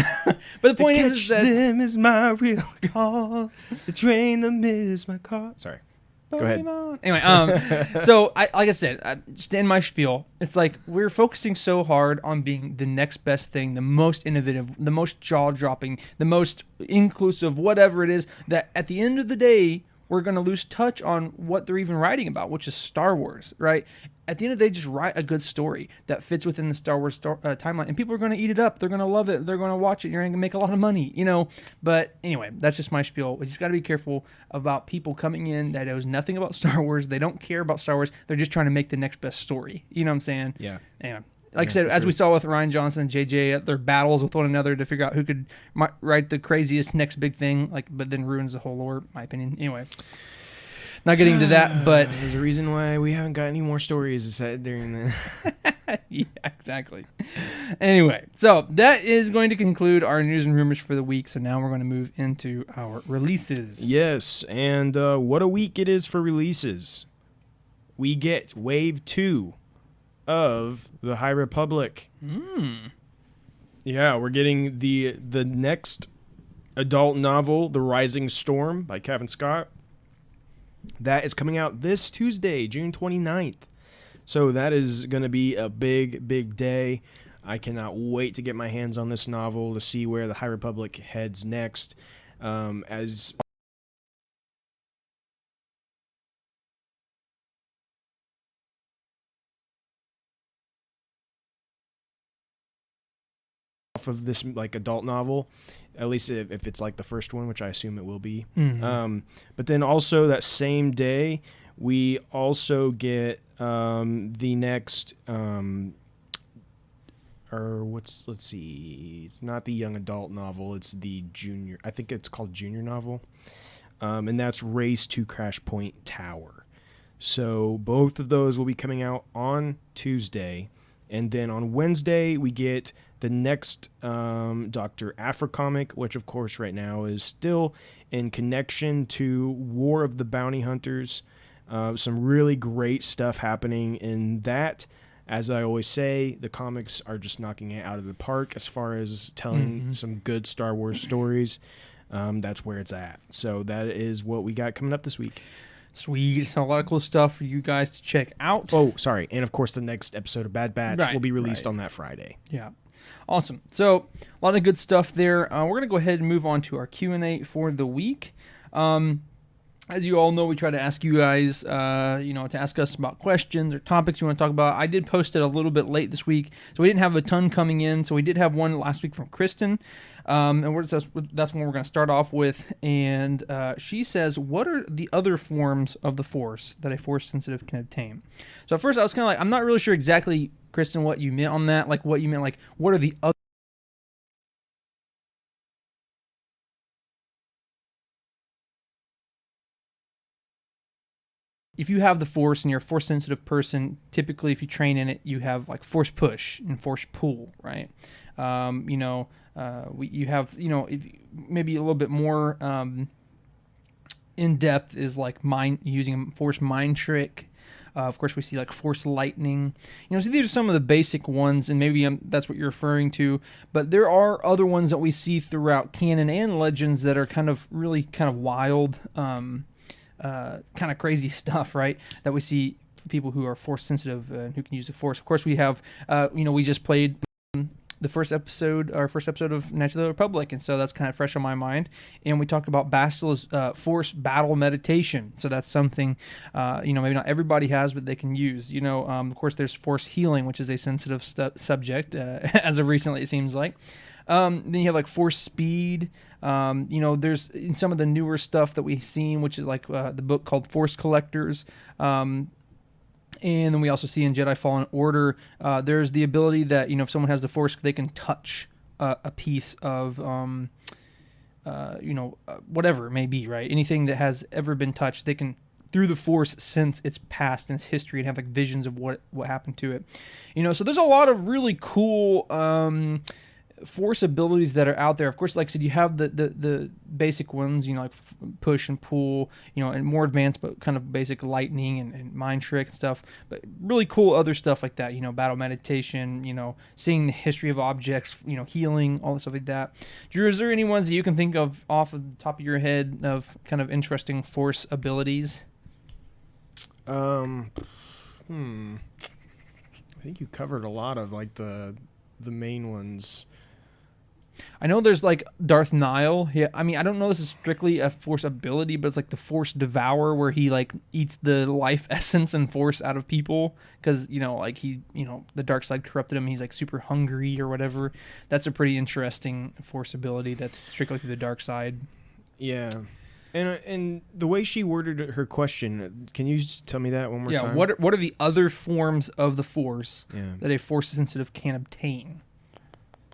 but the point is that them is my real call. The train them is my car. Sorry. Go ahead. Anyway, so like I said, just in my spiel, it's like we're focusing so hard on being the next best thing, the most innovative, the most jaw-dropping, the most inclusive, whatever it is, that at the end of the day, we're going to lose touch on what they're even writing about, which is Star Wars, right? At the end of the day, just write a good story that fits within the Star Wars timeline, and people are going to eat it up. They're going to love it. They're going to watch it. You're going to make a lot of money, you know. But anyway, that's just my spiel. We just got to be careful about people coming in that knows nothing about Star Wars. They don't care about Star Wars. They're just trying to make the next best story. You know what I'm saying? Yeah. Anyway. Like I said, as we saw with Ryan Johnson and JJ at their battles with one another to figure out who could write the craziest next big thing, but then ruins the whole lore, in my opinion. Anyway. Not getting to that, but there's a reason why we haven't got any more stories said during the. Yeah, exactly. Anyway, so that is going to conclude our news and rumors for the week. So now we're going to move into our releases. Yes, and what a week it is for releases. We get Wave 2 of the High Republic. Yeah, we're getting the next adult novel, The Rising Storm by Kevin Scott. That is coming out this Tuesday, June 29th. So that is going to be a big, big day. I cannot wait to get my hands on this novel to see where the High Republic heads next. As off of this like adult novel, at least if it's like the first one, which I assume it will be. But then also that same day, we also get the next let's see, it's not the young adult novel, it's the junior, I think it's called junior novel, and that's Race to Crash Point Tower. So both of those will be coming out on Tuesday, and then on Wednesday we get the next Dr. Aphra comic, which of course right now is still in connection to War of the Bounty Hunters. Some really great stuff happening in that. As I always say, the comics are just knocking it out of the park as far as telling some good Star Wars stories. That's where it's at. So that is what we got coming up this week. Sweet. So a lot of cool stuff for you guys to check out. Oh, sorry. And of course, the next episode of Bad Batch will be released on that Friday. Yeah. Awesome. So a lot of good stuff there. We're going to go ahead and move on to our Q&A for the week. As you all know, we try to ask you guys, to ask us about questions or topics you want to talk about. I did post it a little bit late this week, so we didn't have a ton coming in. So we did have one last week from Kristen, and that's one we're going to start off with. And she says, what are the other forms of the Force that a Force sensitive can obtain? So at first I was kind of like, I'm not really sure exactly, Kristen, what you meant on that. Like what you meant, like what are the other... If you have the Force and you're a Force-sensitive person, typically if you train in it, you have like Force push and Force pull, right? You have, maybe a little bit more in depth is like using a Force mind trick. Of course, we see like Force lightning. So these are some of the basic ones, and maybe that's what you're referring to. But there are other ones that we see throughout canon and legends that are kind of wild. Kind of crazy stuff, right? That we see for people who are Force sensitive and who can use the Force. Of course, we have, we just played the first episode of Knights of the Republic, and so that's kind of fresh on my mind. And we talked about Bastila's Force battle meditation. So that's something, maybe not everybody has, but they can use. Of course, there's Force healing, which is a sensitive subject as of recently, it seems like. Then you have like Force speed. There's in some of the newer stuff that we've seen, which is like the book called Force Collectors. And then we also see in Jedi Fallen Order, there's the ability that, if someone has the Force, they can touch a piece of, whatever it may be, right? Anything that has ever been touched, they can, through the Force, sense its past and its history and have like visions of what happened to it. So there's a lot of really cool Force abilities that are out there. Of course, like I said, you have the basic ones, like push and pull, and more advanced, but kind of basic lightning and mind trick and stuff. But really cool other stuff like that, battle meditation, seeing the history of objects, healing, all that stuff like that. Drew, is there any ones that you can think of off of the top of your head of kind of interesting Force abilities? I think you covered a lot of like the main ones. I know there's like Darth Nihil. Yeah, I mean, I don't know this is strictly a Force ability, but it's like the Force Devour, where he like eats the life essence and Force out of people because like he the dark side corrupted him. He's like super hungry or whatever. That's a pretty interesting Force ability that's strictly through the dark side. Yeah. And the way she worded her question, can you just tell me that one more time? Yeah, what are the other forms of the Force Yeah. that a Force sensitive can obtain?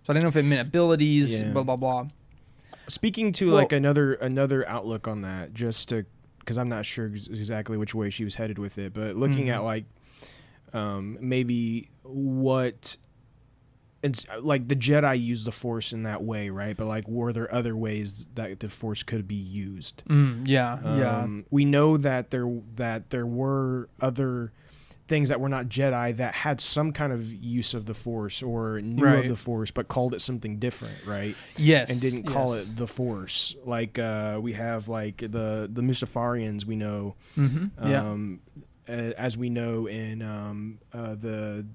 So I don't know if it meant abilities, blah blah blah. Speaking to like another outlook on that, just to because I'm not sure exactly which way she was headed with it, but looking at like maybe what. And like the Jedi use the Force in that way, right? But like, were there other ways that the Force could be used? Yeah. We know that there were other things that were not Jedi that had some kind of use of the Force or knew of the Force, but called it something different, right? Yes, and didn't call it the Force. Like we have like the Mustafarians, we know, as we know in the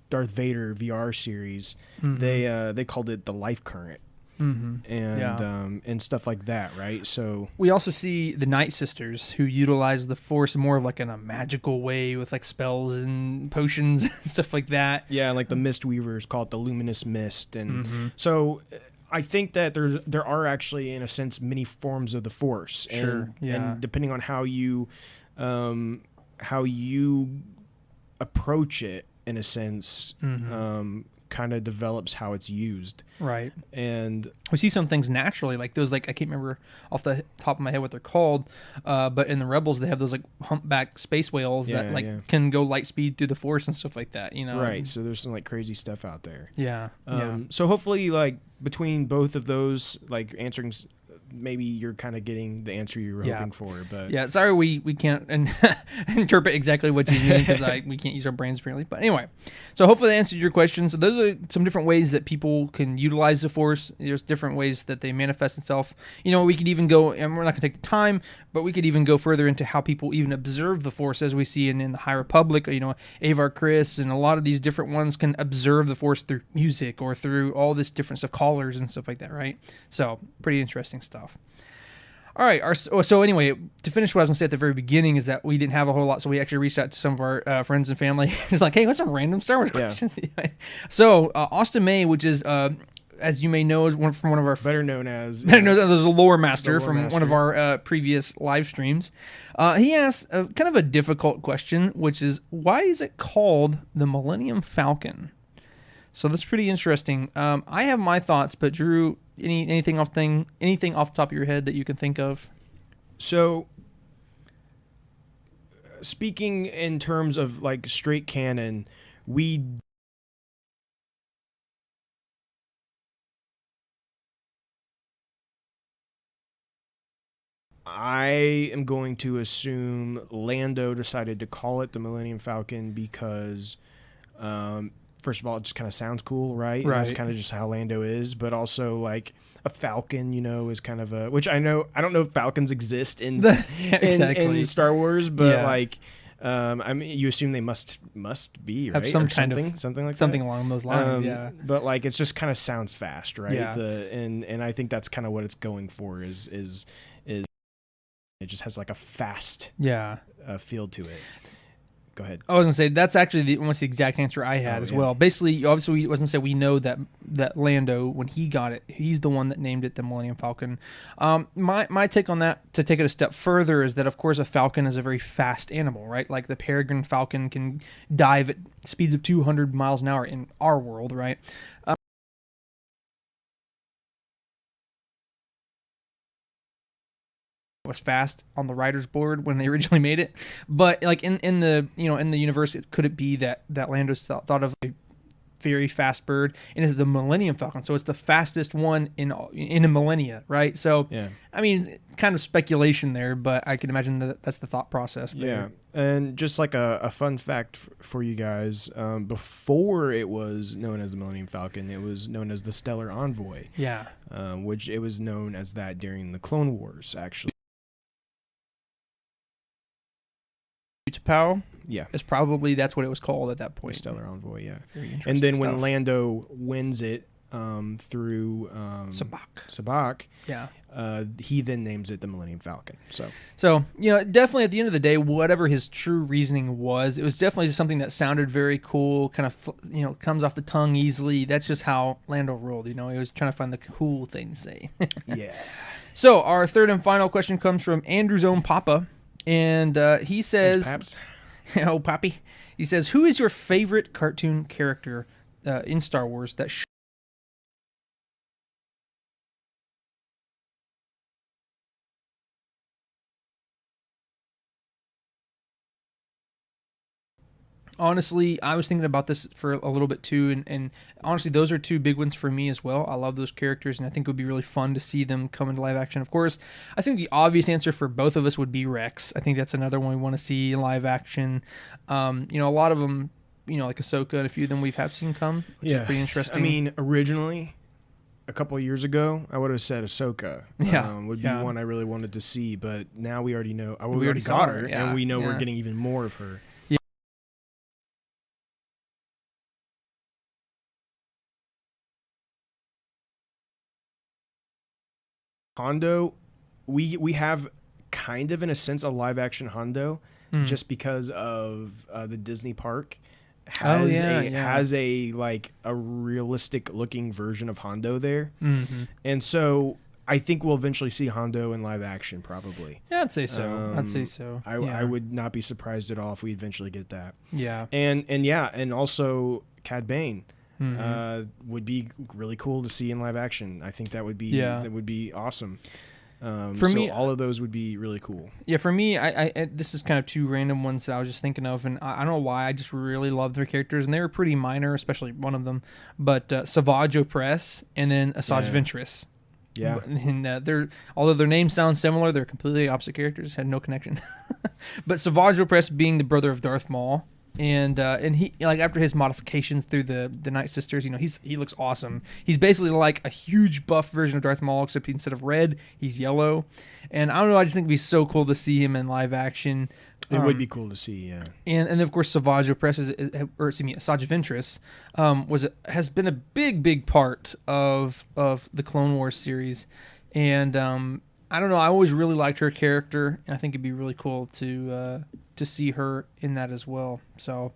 Darth Vader VR series, they called it the life current, and stuff like that, right? So we also see the Night Sisters who utilize the Force more of like in a magical way with like spells and potions and stuff like that. Yeah, like the Mist Weavers call it the Luminous Mist, and so I think that there are actually, in a sense, many forms of the Force, and depending on how you approach it, in a sense, kind of develops how it's used. Right. And we see some things naturally, like those, like I can't remember off the top of my head what they're called, but in the Rebels they have those like humpback space whales that can go light speed through the Force and stuff like that, Right. So there's some like crazy stuff out there. Yeah. So hopefully, like between both of those, like answering. Maybe you're kind of getting the answer you were hoping for, but sorry we can't interpret exactly what you mean because we can't use our brains apparently. But anyway, so hopefully that answered your question. So those are some different ways that people can utilize the Force. There's different ways that they manifest itself. We could even go, and we're not going to take the time, but we could even go further into how people even observe the Force, as we see in the High Republic. Avar Kriss and a lot of these different ones can observe the Force through music or through all this different stuff, callers and stuff like that, right? So pretty interesting stuff. All right. So anyway, to finish what I was going to say at the very beginning is that we didn't have a whole lot, so we actually reached out to some of our friends and family. It's like, hey, what's some random Star Wars questions? So Austin May, which is, as you may know, is from one of our better known as a lore master from one of our previous live streams. He asked kind of a difficult question, which is, why is it called the Millennium Falcon? So that's pretty interesting. I have my thoughts, but Drew, anything off the top of your head that you can think of? So, speaking in terms of like straight canon, I am going to assume Lando decided to call it the Millennium Falcon because, first of all, it just kind of sounds cool, right? Right. That's kind of just how Lando is, but also like a falcon, is kind of which I don't know if falcons exist in in Star Wars, but like, I mean, you assume they must be, right? Have some or kind something, of something like something that. along those lines, yeah. But like, it's just kind of sounds fast, right? Yeah. And I think that's kind of what it's going for is it just has like a fast feel to it. Go ahead. I was gonna say that's actually almost the exact answer I had as well. Basically, obviously, I was gonna say we know that Lando, when he got it, he's the one that named it the Millennium Falcon. My take on that, to take it a step further, is that of course a falcon is a very fast animal, right? Like the peregrine falcon can dive at speeds of 200 miles an hour in our world, right? Was fast on the writer's board when they originally made it, but like in the in the universe, could it be that Lando's thought of a very fast bird, and it's the Millennium Falcon, so it's the fastest one in a millennia, right? So yeah, I mean, it's kind of speculation there, but I can imagine that's the thought process there. Yeah, and just like a fun fact for you guys, before it was known as the Millennium Falcon, it was known as the Stellar Envoy. Yeah, which it was known as that during the Clone Wars, actually. Utapau, Yeah, is probably that's what it was called at that point. the Stellar Envoy, yeah. Very And interesting then when stuff. Lando wins it through Sabacc, Yeah. he then names it the Millennium Falcon. So, definitely at the end of the day, whatever his true reasoning was, it was definitely just something that sounded very cool, kind of, comes off the tongue easily. That's just how Lando rolled, he was trying to find the cool thing to say. yeah. So, our third and final question comes from Andrew's own Papa, and he says, Thanks, oh, Pappy, he says, who is your favorite cartoon character in Star Wars that Honestly, I was thinking about this for a little bit too, and honestly, those are two big ones for me as well. I love those characters, and I think it would be really fun to see them come into live action. Of course, I think the obvious answer for both of us would be Rex. I think that's another one we want to see in live action. A lot of them, like Ahsoka, and a few of them have seen come, which is pretty interesting. I mean, originally, a couple of years ago, I would have said Ahsoka would be one I really wanted to see, but now we already know. We already got her, and we know we're getting even more of her. Hondo, we have kind of, in a sense, a live action Hondo, just because of the Disney park has a realistic looking version of Hondo there, and so I think we'll eventually see Hondo in live action, probably. Yeah, I'd say so. I would not be surprised at all if we eventually get that. Yeah, and also Cad Bane. Would be really cool to see in live action. I think that would be awesome. For me, all of those would be really cool. Yeah, for me, I this is kind of two random ones that I was just thinking of, and I don't know why. I just really love their characters, and they were pretty minor, especially one of them. But Savage Opress and then Asajj Ventress. Yeah, and although their names sound similar, they're completely opposite characters. Had no connection. But Savage Opress being the brother of Darth Maul. And he, like, after his modifications through the Night Sisters, he looks awesome. He's basically like a huge buff version of Darth Maul, except instead of red, he's yellow. And I don't know, I just think it'd be so cool to see him in live action. It would be cool to see, yeah. And of course, Savage Opress Asajj Ventress has been a big part of the Clone Wars series, and I don't know, I always really liked her character, and I think it'd be really cool to see her in that as well. So,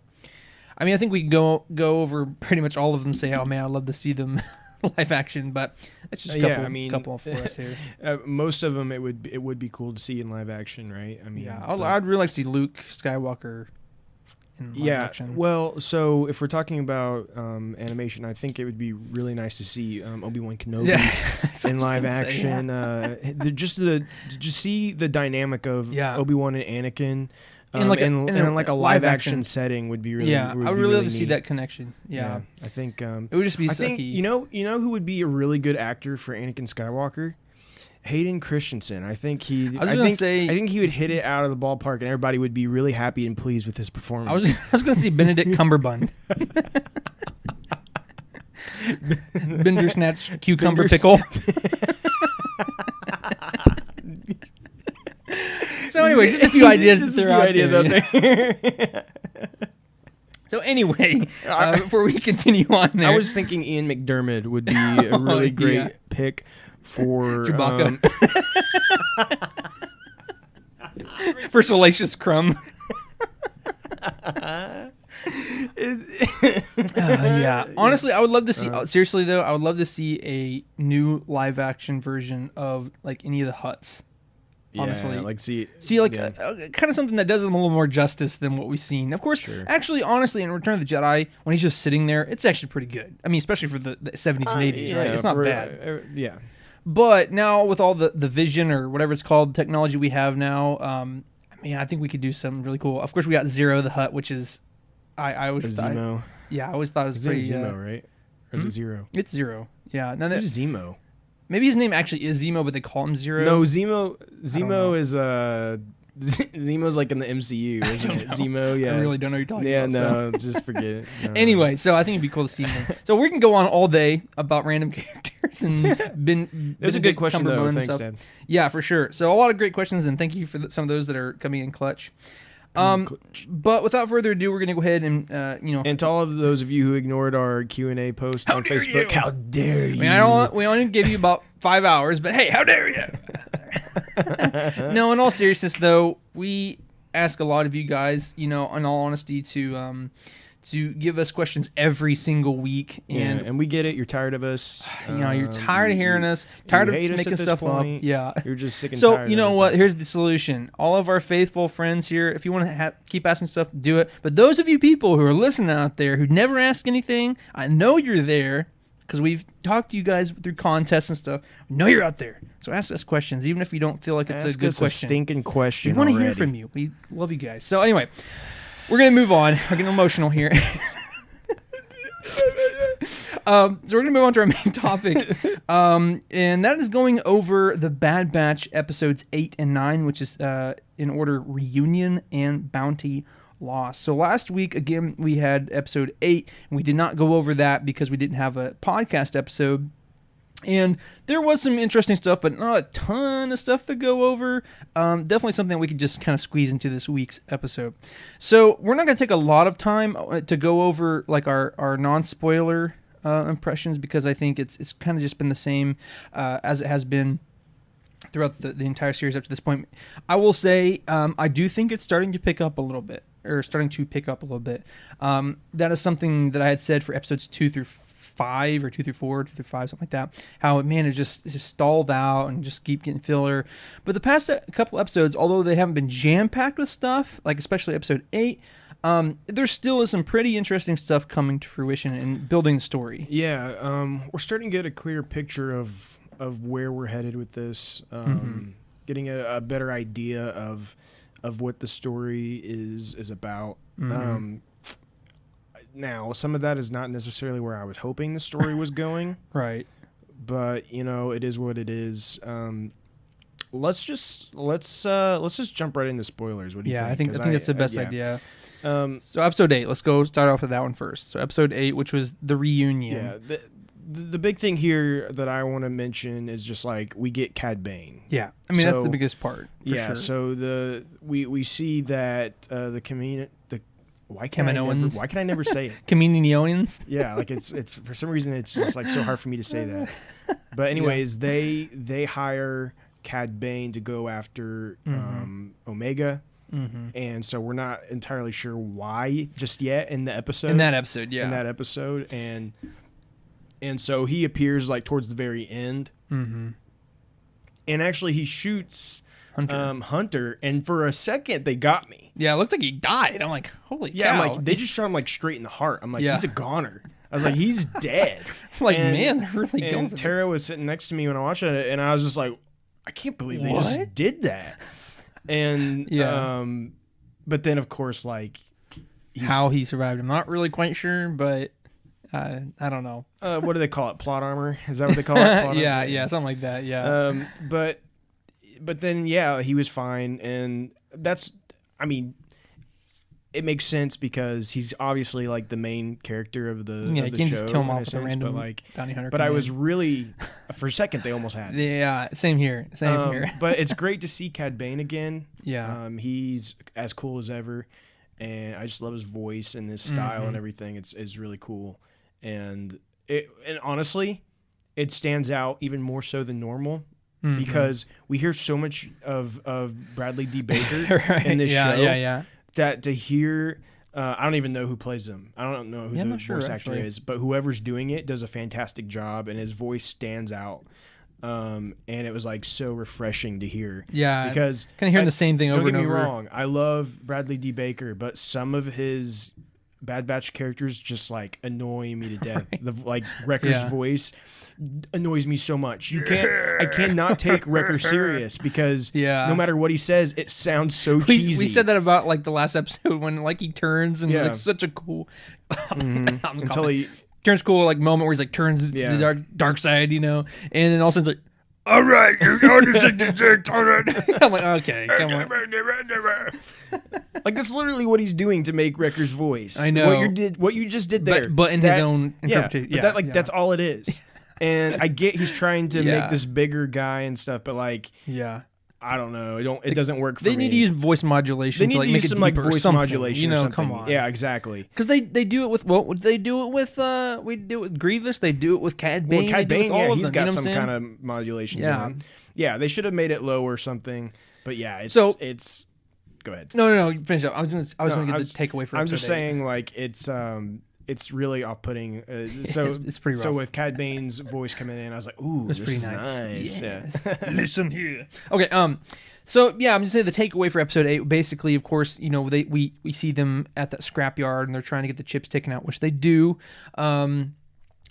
I mean, I think we can go over pretty much all of them and say, oh man, I'd love to see them live action, but that's just a couple for us here. Most of them, it would be cool to see in live action, right? I mean, I'd really like to see Luke Skywalker in live action. Well, so if we're talking about animation, I think it would be really nice to see Obi-Wan Kenobi in live action. Just see the dynamic of Obi-Wan and Anakin. In a live action setting would be really I would really love to see that connection. Yeah. I think it would just be. I think you know who would be a really good actor for Anakin Skywalker? Hayden Christensen. I think he would hit it out of the ballpark, and everybody would be really happy and pleased with his performance. I was going to see Benedict Cumberbatch. Bender snatch cucumber pickle. So anyway, just a few ideas out there. So anyway, before we continue on there, I was thinking Ian McDiarmid would be a really great pick for Chewbacca. For Salacious Crumb. Yeah. Honestly, I would love to see. Seriously though, I would love to see a new live action version of like any of the Hutts. Honestly, like see like yeah. kind of something that does them a little more justice than what we've seen. Of course, actually, honestly, in Return of the Jedi, when he's just sitting there, it's actually pretty good. I mean, especially for the 70s and 80s, right? It's not bad. Yeah. But now with all the vision or whatever it's called, technology we have now, I think we could do something really cool. Of course, we got Zero the Hutt, which is I always thought, Zemo. Yeah, I always thought it was pretty. Zemo, right? Or is it Zero? It's Zero. Yeah. Now Who's Zemo? Maybe his name actually is Zemo, but they call him Zero. No, Zemo is Zemo's like in the MCU, isn't it? Zemo, yeah. I really don't know what you're talking about. Yeah, no, just forget it. No. Anyway, so I think it'd be cool to see him. So we can go on all day about random characters and It was a good question though. Thanks, Dad. Yeah, for sure. So a lot of great questions, and thank you for some of those that are coming in clutch. But without further ado, we're gonna go ahead and And to all of those of you who ignored our Q&A post on Facebook, how dare you? We only give you about 5 hours, but hey, how dare you? No, in all seriousness though, we ask a lot of you guys, in all honesty, to give us questions every single week, and we get it. You're tired of us. You're tired of hearing us, tired of making stuff up. Yeah, you're just sick and so tired. You know what? Here's the solution. All of our faithful friends here, if you want to keep asking stuff, do it. But those of you people who are listening out there who never ask anything, I know you're there because we've talked to you guys through contests and stuff. We know you're out there. So ask us questions, even if you don't feel like it's a good question. A stinking question. We want to hear from you. We love you guys. So anyway, we're gonna move on. We're getting emotional here. So we're gonna move on to our main topic, and that is going over the Bad Batch episodes 8 and 9, which is in order Reunion and Bounty Lost. So last week, again, we had episode 8, and we did not go over that because we didn't have a podcast episode. And there was some interesting stuff, but not a ton of stuff to go over. Definitely something that we could just kind of squeeze into this week's episode. So we're not going to take a lot of time to go over like our non-spoiler impressions, because I think it's kind of just been the same as it has been throughout the entire series up to this point. I will say I do think it's starting to pick up a little bit. That is something that I had said for episodes 2 through 5 or 2 through 4, 2 through 5, something like that. How it's just stalled out and just keep getting filler. But the past couple episodes, although they haven't been jam-packed with stuff, like especially episode 8, there still is some pretty interesting stuff coming to fruition and building the story. Yeah, we're starting to get a clear picture of where we're headed with this. Getting a better idea of what the story is about. Now, some of that is not necessarily where I was hoping the story was going. Right. But, it is what it is. Let's just jump right into spoilers. What do you think? Yeah, I think that's the best idea. So episode 8, let's go start off with that one first. So episode 8, which was the reunion. Yeah, the big thing here that I want to mention is just like we get Cad Bane. Yeah, I mean that's the biggest part. Sure. So we see that the community. Why can I never say it? Communionians. Yeah, like it's for some reason it's just like so hard for me to say that. But anyways, they hire Cad Bane to go after Omega. And so we're not entirely sure why just yet in that episode, and so he appears like towards the very end, and actually he shoots Hunter, and for a second they got me. Yeah, it looks like he died. I'm like, holy cow. I'm like, they just shot him like straight in the heart. I'm like, he's a goner. I was like, he's dead. I'm like, man, they're really going. And Tara was sitting next to me when I watched it, and I was just like, I can't believe they just did that. And but then of course, like how he survived, I'm not really quite sure, but I don't know. What do they call it? Plot armor? Is that what they call it? Plot yeah, armor? Yeah, something like that. Yeah. But then he was fine, and that's, I mean, it makes sense because he's obviously like the main character of the you can show, just kill him off with a random bounty hunter. But I was really, for a second, they almost had it. Yeah, same here. But it's great to see Cad Bane again. Yeah. He's as cool as ever, and I just love his voice and his style and everything. It's really cool, and honestly, it stands out even more so than normal. Because we hear so much of Bradley D. Baker in this show that to hear. I don't even know who plays him. I don't know who I'm the not sure, voice actor actually. is, but whoever's doing it does a fantastic job, and his voice stands out. And it was like so refreshing to hear. Yeah, because kind of hearing the same thing over and over. Don't get me wrong, I love Bradley D. Baker, but some of his Bad Batch characters just like annoy me to death. Right. The like Wrecker's voice annoys me so much. I cannot take Wrecker serious because no matter what he says, it sounds so cheesy. We said that about like the last episode when like he turns and it's like such a cool until he turns cool like moment where he's like turns to the dark side, and then all of a sudden it's like, all right, you're going to 66. All right. I'm like, okay, come on. Like that's literally what he's doing to make Wrecker's voice. I know what you just did there, but in his own interpretation. Yeah, but that's all it is. And I get he's trying to make this bigger guy and stuff, but like, I don't know. It doesn't work for me. They need to use voice modulation. They need to make use it some like deeper voice or modulation or something. Come on. Yeah, exactly. Because they do it with they do it with we do it with Grievous. They do it with Cad Bane. Well, Cad Bane, he's got some kind of modulation. Going. Yeah, they should have made it low or something. But yeah, it's Go ahead. No. Finish up. I was going to get the takeaway for. I'm just saying, like it's really off-putting. It's pretty rough. So with Cad Bane's voice coming in, I was like, "Ooh, this is nice." Yes. Yeah. Listen here. Okay. So yeah, I'm just saying the takeaway for episode 8. Basically, of course, we see them at that scrapyard and they're trying to get the chips taken out, which they do.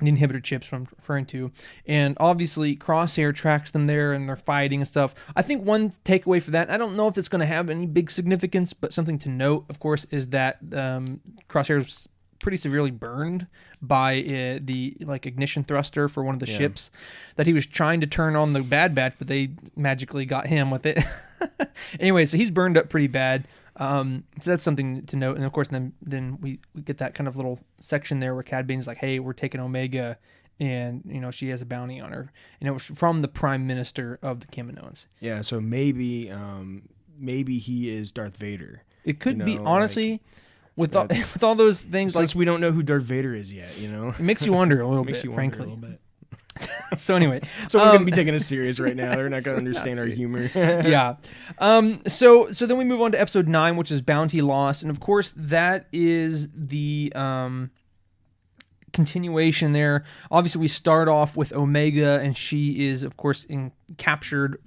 The inhibitor chips I'm referring to, and obviously Crosshair tracks them there and they're fighting and stuff. I think one takeaway for that, I don't know if it's going to have any big significance, but something to note, of course, is that Crosshair's pretty severely burned by the ignition thruster for one of the ships that he was trying to turn on the Bad Batch, but they magically got him with it. Anyway, so he's burned up pretty bad. So that's something to note. And of course, then we get that kind of little section there where Cad Bane's like, hey, we're taking Omega, and she has a bounty on her, and it was from the Prime Minister of the Kaminoans. Yeah, so maybe he is Darth Vader. It could be, honestly, with all those things. Since we don't know who Darth Vader is yet, it makes you wonder a little bit, frankly. So anyway, someone's gonna be taking us serious right now. They're not gonna understand our humor. Yeah. So then we move on to episode 9, which is Bounty Lost, and of course that is the continuation there. Obviously, we start off with Omega, and she is, of course, captured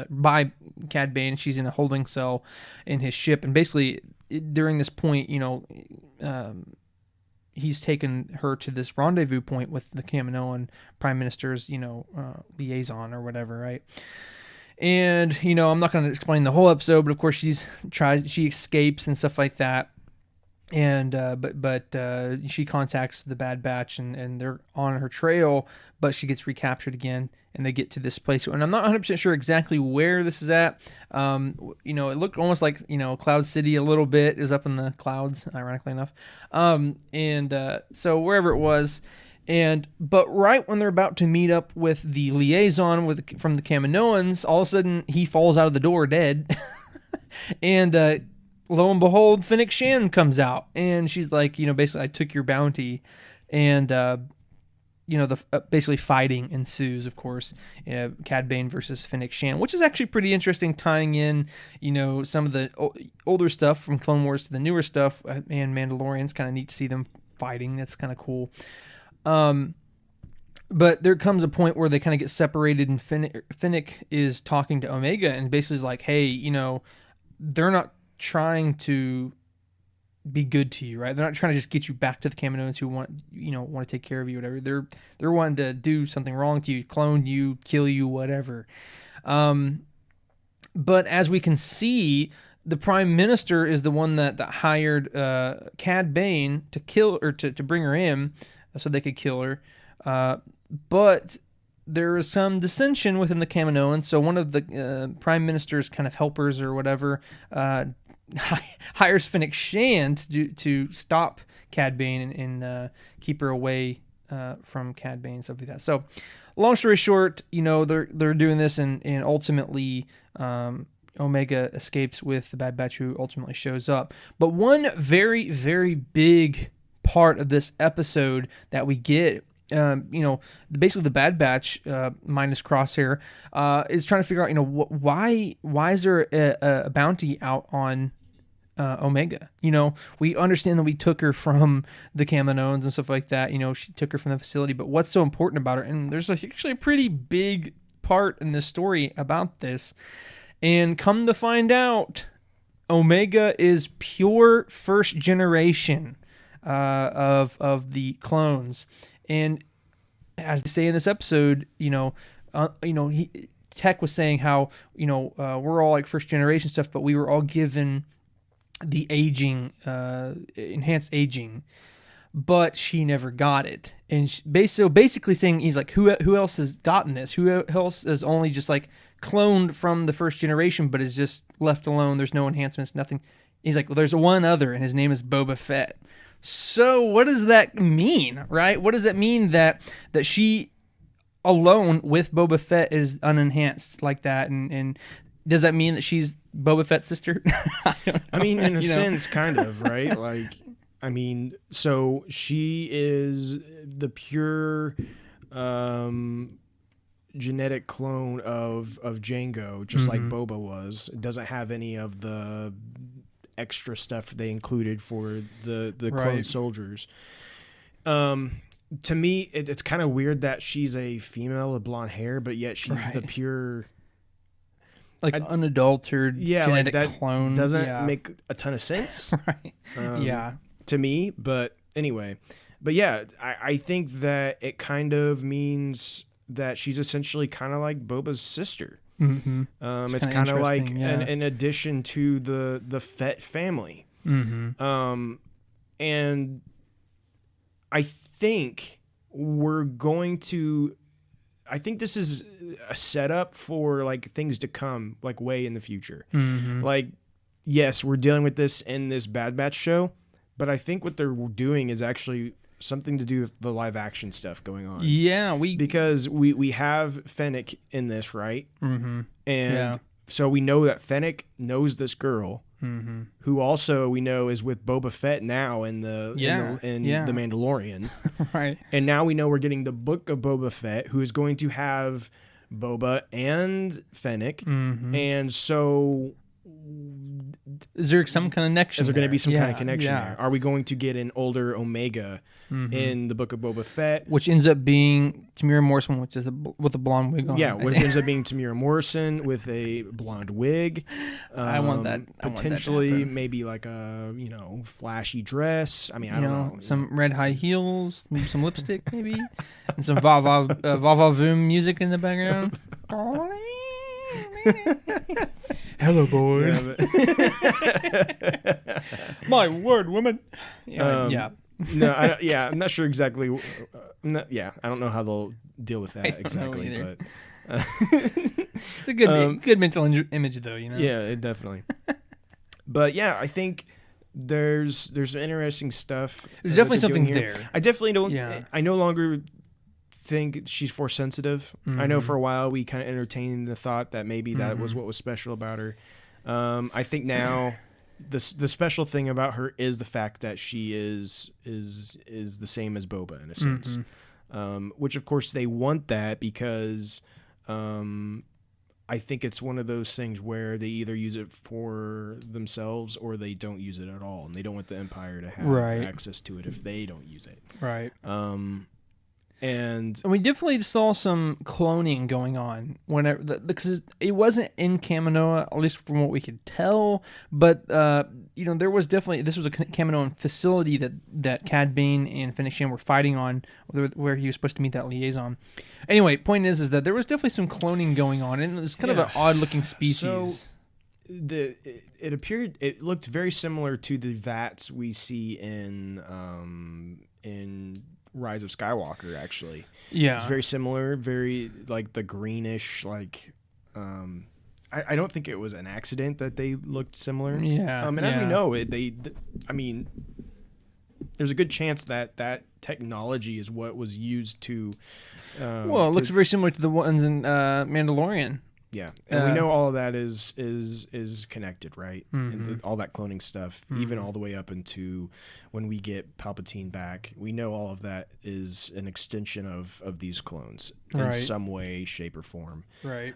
by Cad Bane. She's in a holding cell in his ship, and basically during this point, he's taken her to this rendezvous point with the Kaminoan Prime Minister's, liaison or whatever, right? And, I'm not going to explain the whole episode, but of course she escapes and stuff like that. And, but she contacts the Bad Batch and they're on her trail, but she gets recaptured again and they get to this place. And I'm not 100% sure exactly where this is at. It looked almost like, Cloud City a little bit. It was up in the clouds, ironically enough. So wherever it was. But right when they're about to meet up with the liaison from the Kaminoans, all of a sudden he falls out of the door dead. And, lo and behold, Fennec Shan comes out, and she's like, basically, I took your bounty, and basically fighting ensues. Of course, Cad Bane versus Fennec Shan, which is actually pretty interesting, tying in, some of the older stuff from Clone Wars to the newer stuff, and Mandalorian's kind of neat to see them fighting. That's kind of cool. But there comes a point where they kind of get separated, and Fennec is talking to Omega, and basically is like, hey, they're not trying to be good to you, right? They're not trying to just get you back to the Kaminoans who want to take care of you, whatever. They're wanting to do something wrong to you, clone you, kill you, whatever. But as we can see, the Prime Minister is the one that hired Cad Bane to kill or to bring her in so they could kill her. But there is some dissension within the Kaminoans. So one of the Prime Minister's kind of helpers or whatever hires Fennec Shan to stop Cad Bane and keep her away from Cad Bane and stuff like that. So, long story short, they're doing this, and ultimately Omega escapes with the Bad Batch, who ultimately shows up. But one very, very big part of this episode that we get, basically the Bad Batch minus Crosshair is trying to figure out, why is there a bounty out on Omega. We understand that we took her from the Kaminoans and stuff like that. She took her from the facility, but what's so important about her? And there's actually a pretty big part in this story about this. And come to find out, Omega is pure first generation of the clones. And as they say in this episode, Tech was saying how we're all like first generation stuff, but we were all given the aging, enhanced aging, but she never got it. And basically saying, he's like, who else has gotten this? Who else is only just like cloned from the first generation, but is just left alone? There's no enhancements, nothing. He's like, well, there's one other, and his name is Boba Fett. So what does that mean, right? What does that mean that she alone with Boba Fett is unenhanced like that? And does that mean that she's Boba Fett's sister? I mean, in a sense, kind of, right? Like, I mean, so she is the pure genetic clone of Jango, just like Boba was. It doesn't have any of the extra stuff they included for the clone soldiers. To me, it's kind of weird that she's a female with blonde hair, but yet she's the pure... Like unadulterated genetic clone. Doesn't make a ton of sense. Right. To me, but anyway. But yeah, I think that it kind of means that she's essentially kind of like Boba's sister. Mm-hmm. It's kind of like an addition to the Fett family. Mm-hmm. And I think I think this is a setup for like things to come, like way in the future. Mm-hmm. Like, yes, we're dealing with this in this Bad Batch show, but I think what they're doing is actually something to do with the live action stuff going on. Yeah, because we have Fennec in this, right? Mm-hmm. And so we know that Fennec knows this girl, who also we know is with Boba Fett now in the Mandalorian, right? And now we know we're getting the book of Boba Fett, who is going to have Boba and Fennec, and so. Is there some kind of connection? Is there going to be some kind of connection there? there? Are we going to get an older Omega in the Book of Boba Fett? Which ends up being Tamira Morrison, which is with a blonde wig on. Yeah, which ends up being Tamira Morrison with a blonde wig. I want that. Potentially, maybe like a flashy dress. I mean, I don't know. Some red high heels, maybe some lipstick, maybe, and some va va voom music in the background. Hello, boys. My word, women. Yeah. No, I'm not sure exactly. I don't know how they'll deal with that exactly, but it's a good mental image, though. Yeah, it definitely. But yeah, I think there's some interesting stuff. There's definitely something there. I definitely don't. Yeah. I no longer think she's force sensitive. I know for a while we kind of entertained the thought that maybe that was what was special about her. I think now the special thing about her is the fact that she is the same as Boba in a sense, which of course they want that because I think it's one of those things where they either use it for themselves or they don't use it at all, and they don't want the Empire to have access to it if they don't use it. Right. And we definitely saw some cloning going on because it wasn't in Kaminoa, at least from what we could tell. But there was this was a Kaminoan facility that Cad Bane and Fennec Shand were fighting on, where he was supposed to meet that liaison. Anyway, point is that there was definitely some cloning going on, and it was kind of an odd looking species. So it looked very similar to the vats we see in Rise of Skywalker, actually. Yeah. It's very similar, very like the greenish, like I don't think it was an accident that they looked similar. Yeah. And as we know, there's a good chance that technology is what was used to it looks very similar to the ones in Mandalorian. Yeah, and we know all of that is connected, right? And all that cloning stuff, even all the way up into when we get Palpatine back, we know all of that is an extension of these clones in some way, shape, or form. Right.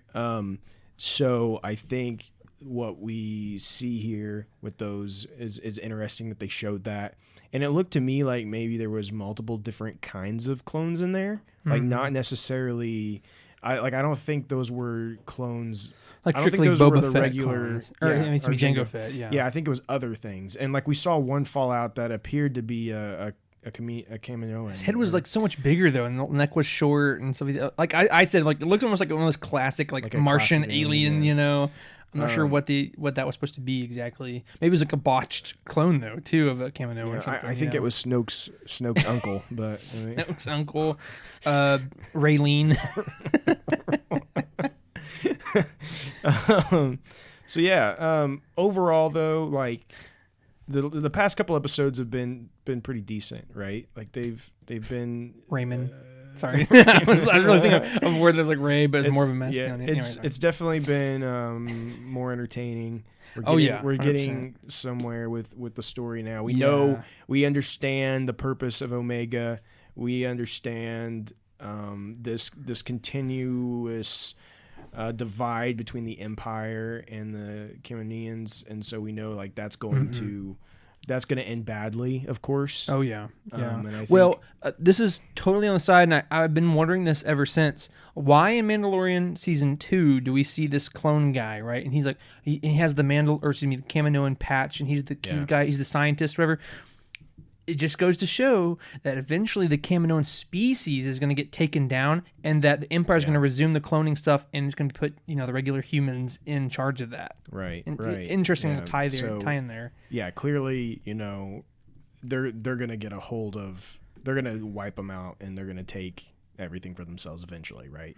So I think what we see here with those is interesting that they showed that. And it looked to me like maybe there was multiple different kinds of clones in there, like not necessarily. I don't think those were clones. Like I don't strictly think those were Boba the Fett regular, clones. Or it needs to be Jango Fett. Yeah, I think it was other things. And like we saw one fallout that appeared to be a Kaminoan. His head was like so much bigger though, and the neck was short and stuff. Like I said, like it looked almost like one of those classic like a Martian classic alien. yeah. You know, I'm not sure what that was supposed to be exactly. Maybe it was like a botched clone though, too, of a Kamino or something. I think it was Snoke's uncle, but Snoke's uncle, Raylene. So yeah, overall though, like the past couple episodes have been pretty decent, right? Like they've been Raymond. Sorry, I was really thinking of a word that's like Ray, but it's more of a masculine. Yeah, it's definitely been more entertaining. We're 100%. getting somewhere with the story now. We know, we understand the purpose of Omega. We understand this continuous divide between the Empire and the Kaminoans, and so we know like that's going to end badly, of course. Oh yeah, yeah. And I think, well, this is totally on the side, and I've been wondering this ever since. Why in Mandalorian season 2 do we see this clone guy, right? And he's like, he has the the Kaminoan patch, and he's the guy, he's the scientist, whatever. It just goes to show that eventually the Kaminoan species is going to get taken down, and that the Empire is going to resume the cloning stuff, and it's going to put the regular humans in charge of that. Right. Interesting Yeah. to tie in there. Yeah, clearly, they're going to get a hold of. They're going to wipe them out, and they're going to take everything for themselves eventually, right?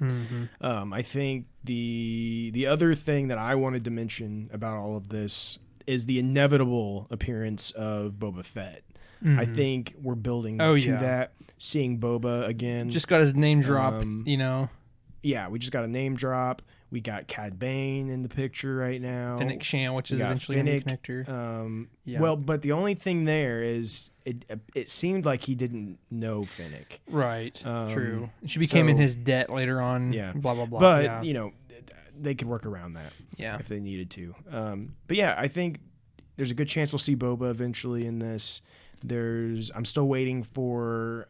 I think the other thing that I wanted to mention about all of this is the inevitable appearance of Boba Fett. I think we're building to that. Seeing Boba again. Just got his name dropped, Yeah, we just got a name drop. We got Cad Bane in the picture right now. Fennec Shan, which is eventually going to be a connector. Well, but the only thing there is it seemed like he didn't know Fennec. Right. True. She became in his debt later on. Yeah. Blah, blah, blah. But, they could work around that. Yeah. If they needed to. But yeah, I think there's a good chance we'll see Boba eventually in this. I'm still waiting for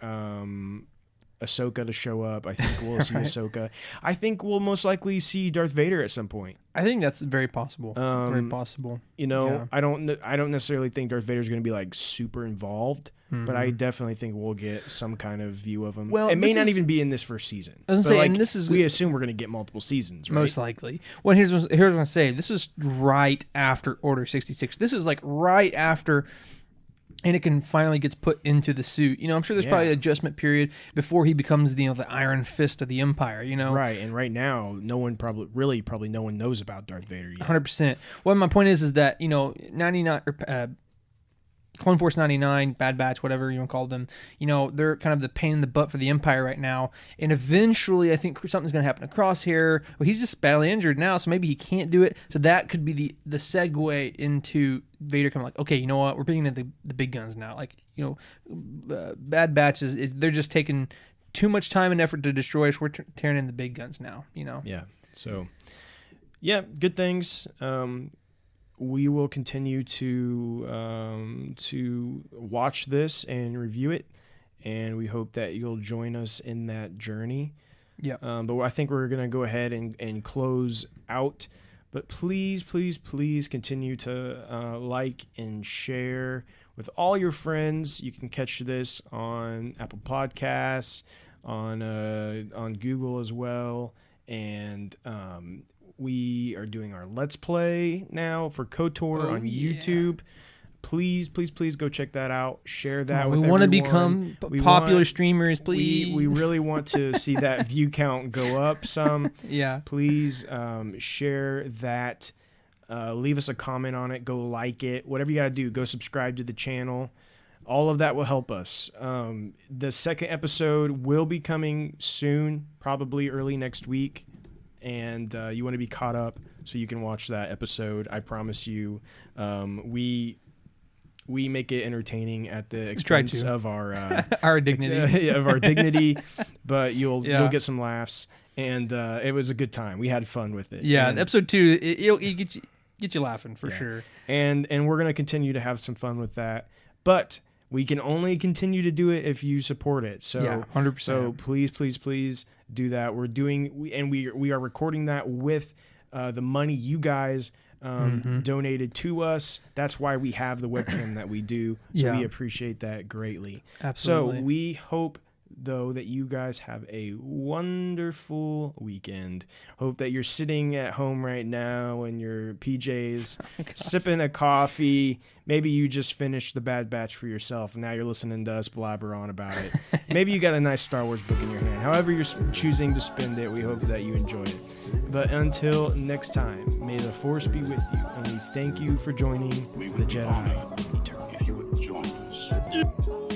Ahsoka to show up. I think we'll see Ahsoka. I think we'll most likely see Darth Vader at some point. I think that's very possible. Very possible. I don't necessarily think Darth Vader's going to be like super involved, but I definitely think we'll get some kind of view of him. Well, it may not even be in this first season. I was going to say, we assume we're going to get multiple seasons, right? Most likely. Well, here's what I'm going to say. This is right after Order 66. This is like right after Anakin finally gets put into the suit. I'm sure there's probably an adjustment period before he becomes the Iron Fist of the Empire. Right. And right now, no one knows about Darth Vader yet. 100%. Well, my point is that 99 Clone Force 99, Bad Batch, whatever you want to call them, they're kind of the pain in the butt for the Empire right now. And eventually, I think something's going to happen to Crosshair. Well, he's just badly injured now, so maybe he can't do it. So that could be the segue into Vader coming like, okay, you know what? We're bringing in the big guns now. Like, Bad Batch is they're just taking too much time and effort to destroy us. We're tearing in the big guns now, Yeah. So, yeah, good things. We will continue to watch this and review it, and we hope that you'll join us in that journey. Yeah. But I think we're going to go ahead and close out. But please, please, please continue to like and share with all your friends. You can catch this on Apple Podcasts, on Google as well, and we are doing our Let's Play now for KOTOR on YouTube. Please, please, please go check that out. Share that with everyone. We want to become popular streamers, please. We really want to see that view count go up some. Yeah. Please share that. Leave us a comment on it. Go like it. Whatever you got to do. Go subscribe to the channel. All of that will help us. The second episode will be coming soon, probably early next week. And you want to be caught up so you can watch that episode. I promise you, we make it entertaining at the expense of our our dignity. But you'll get some laughs, and it was a good time. We had fun with it. Yeah, and episode 2, get you laughing for sure. And we're going to continue to have some fun with that. But we can only continue to do it if you support it. So, yeah, 100%. So please do that. We are recording that with the money you guys donated to us. That's why we have the webcam that we do. So we appreciate that greatly. Absolutely. So we hope, though, that you guys have a wonderful weekend. Hope that you're sitting at home right now in your PJs, sipping a coffee. Maybe you just finished The Bad Batch for yourself, and now you're listening to us blabber on about it. Maybe you got a nice Star Wars book in your hand. However you're choosing to spend it, we hope that you enjoy it. But until next time, may the Force be with you, and we thank you for joining the Jedi Eternal. If you would join us.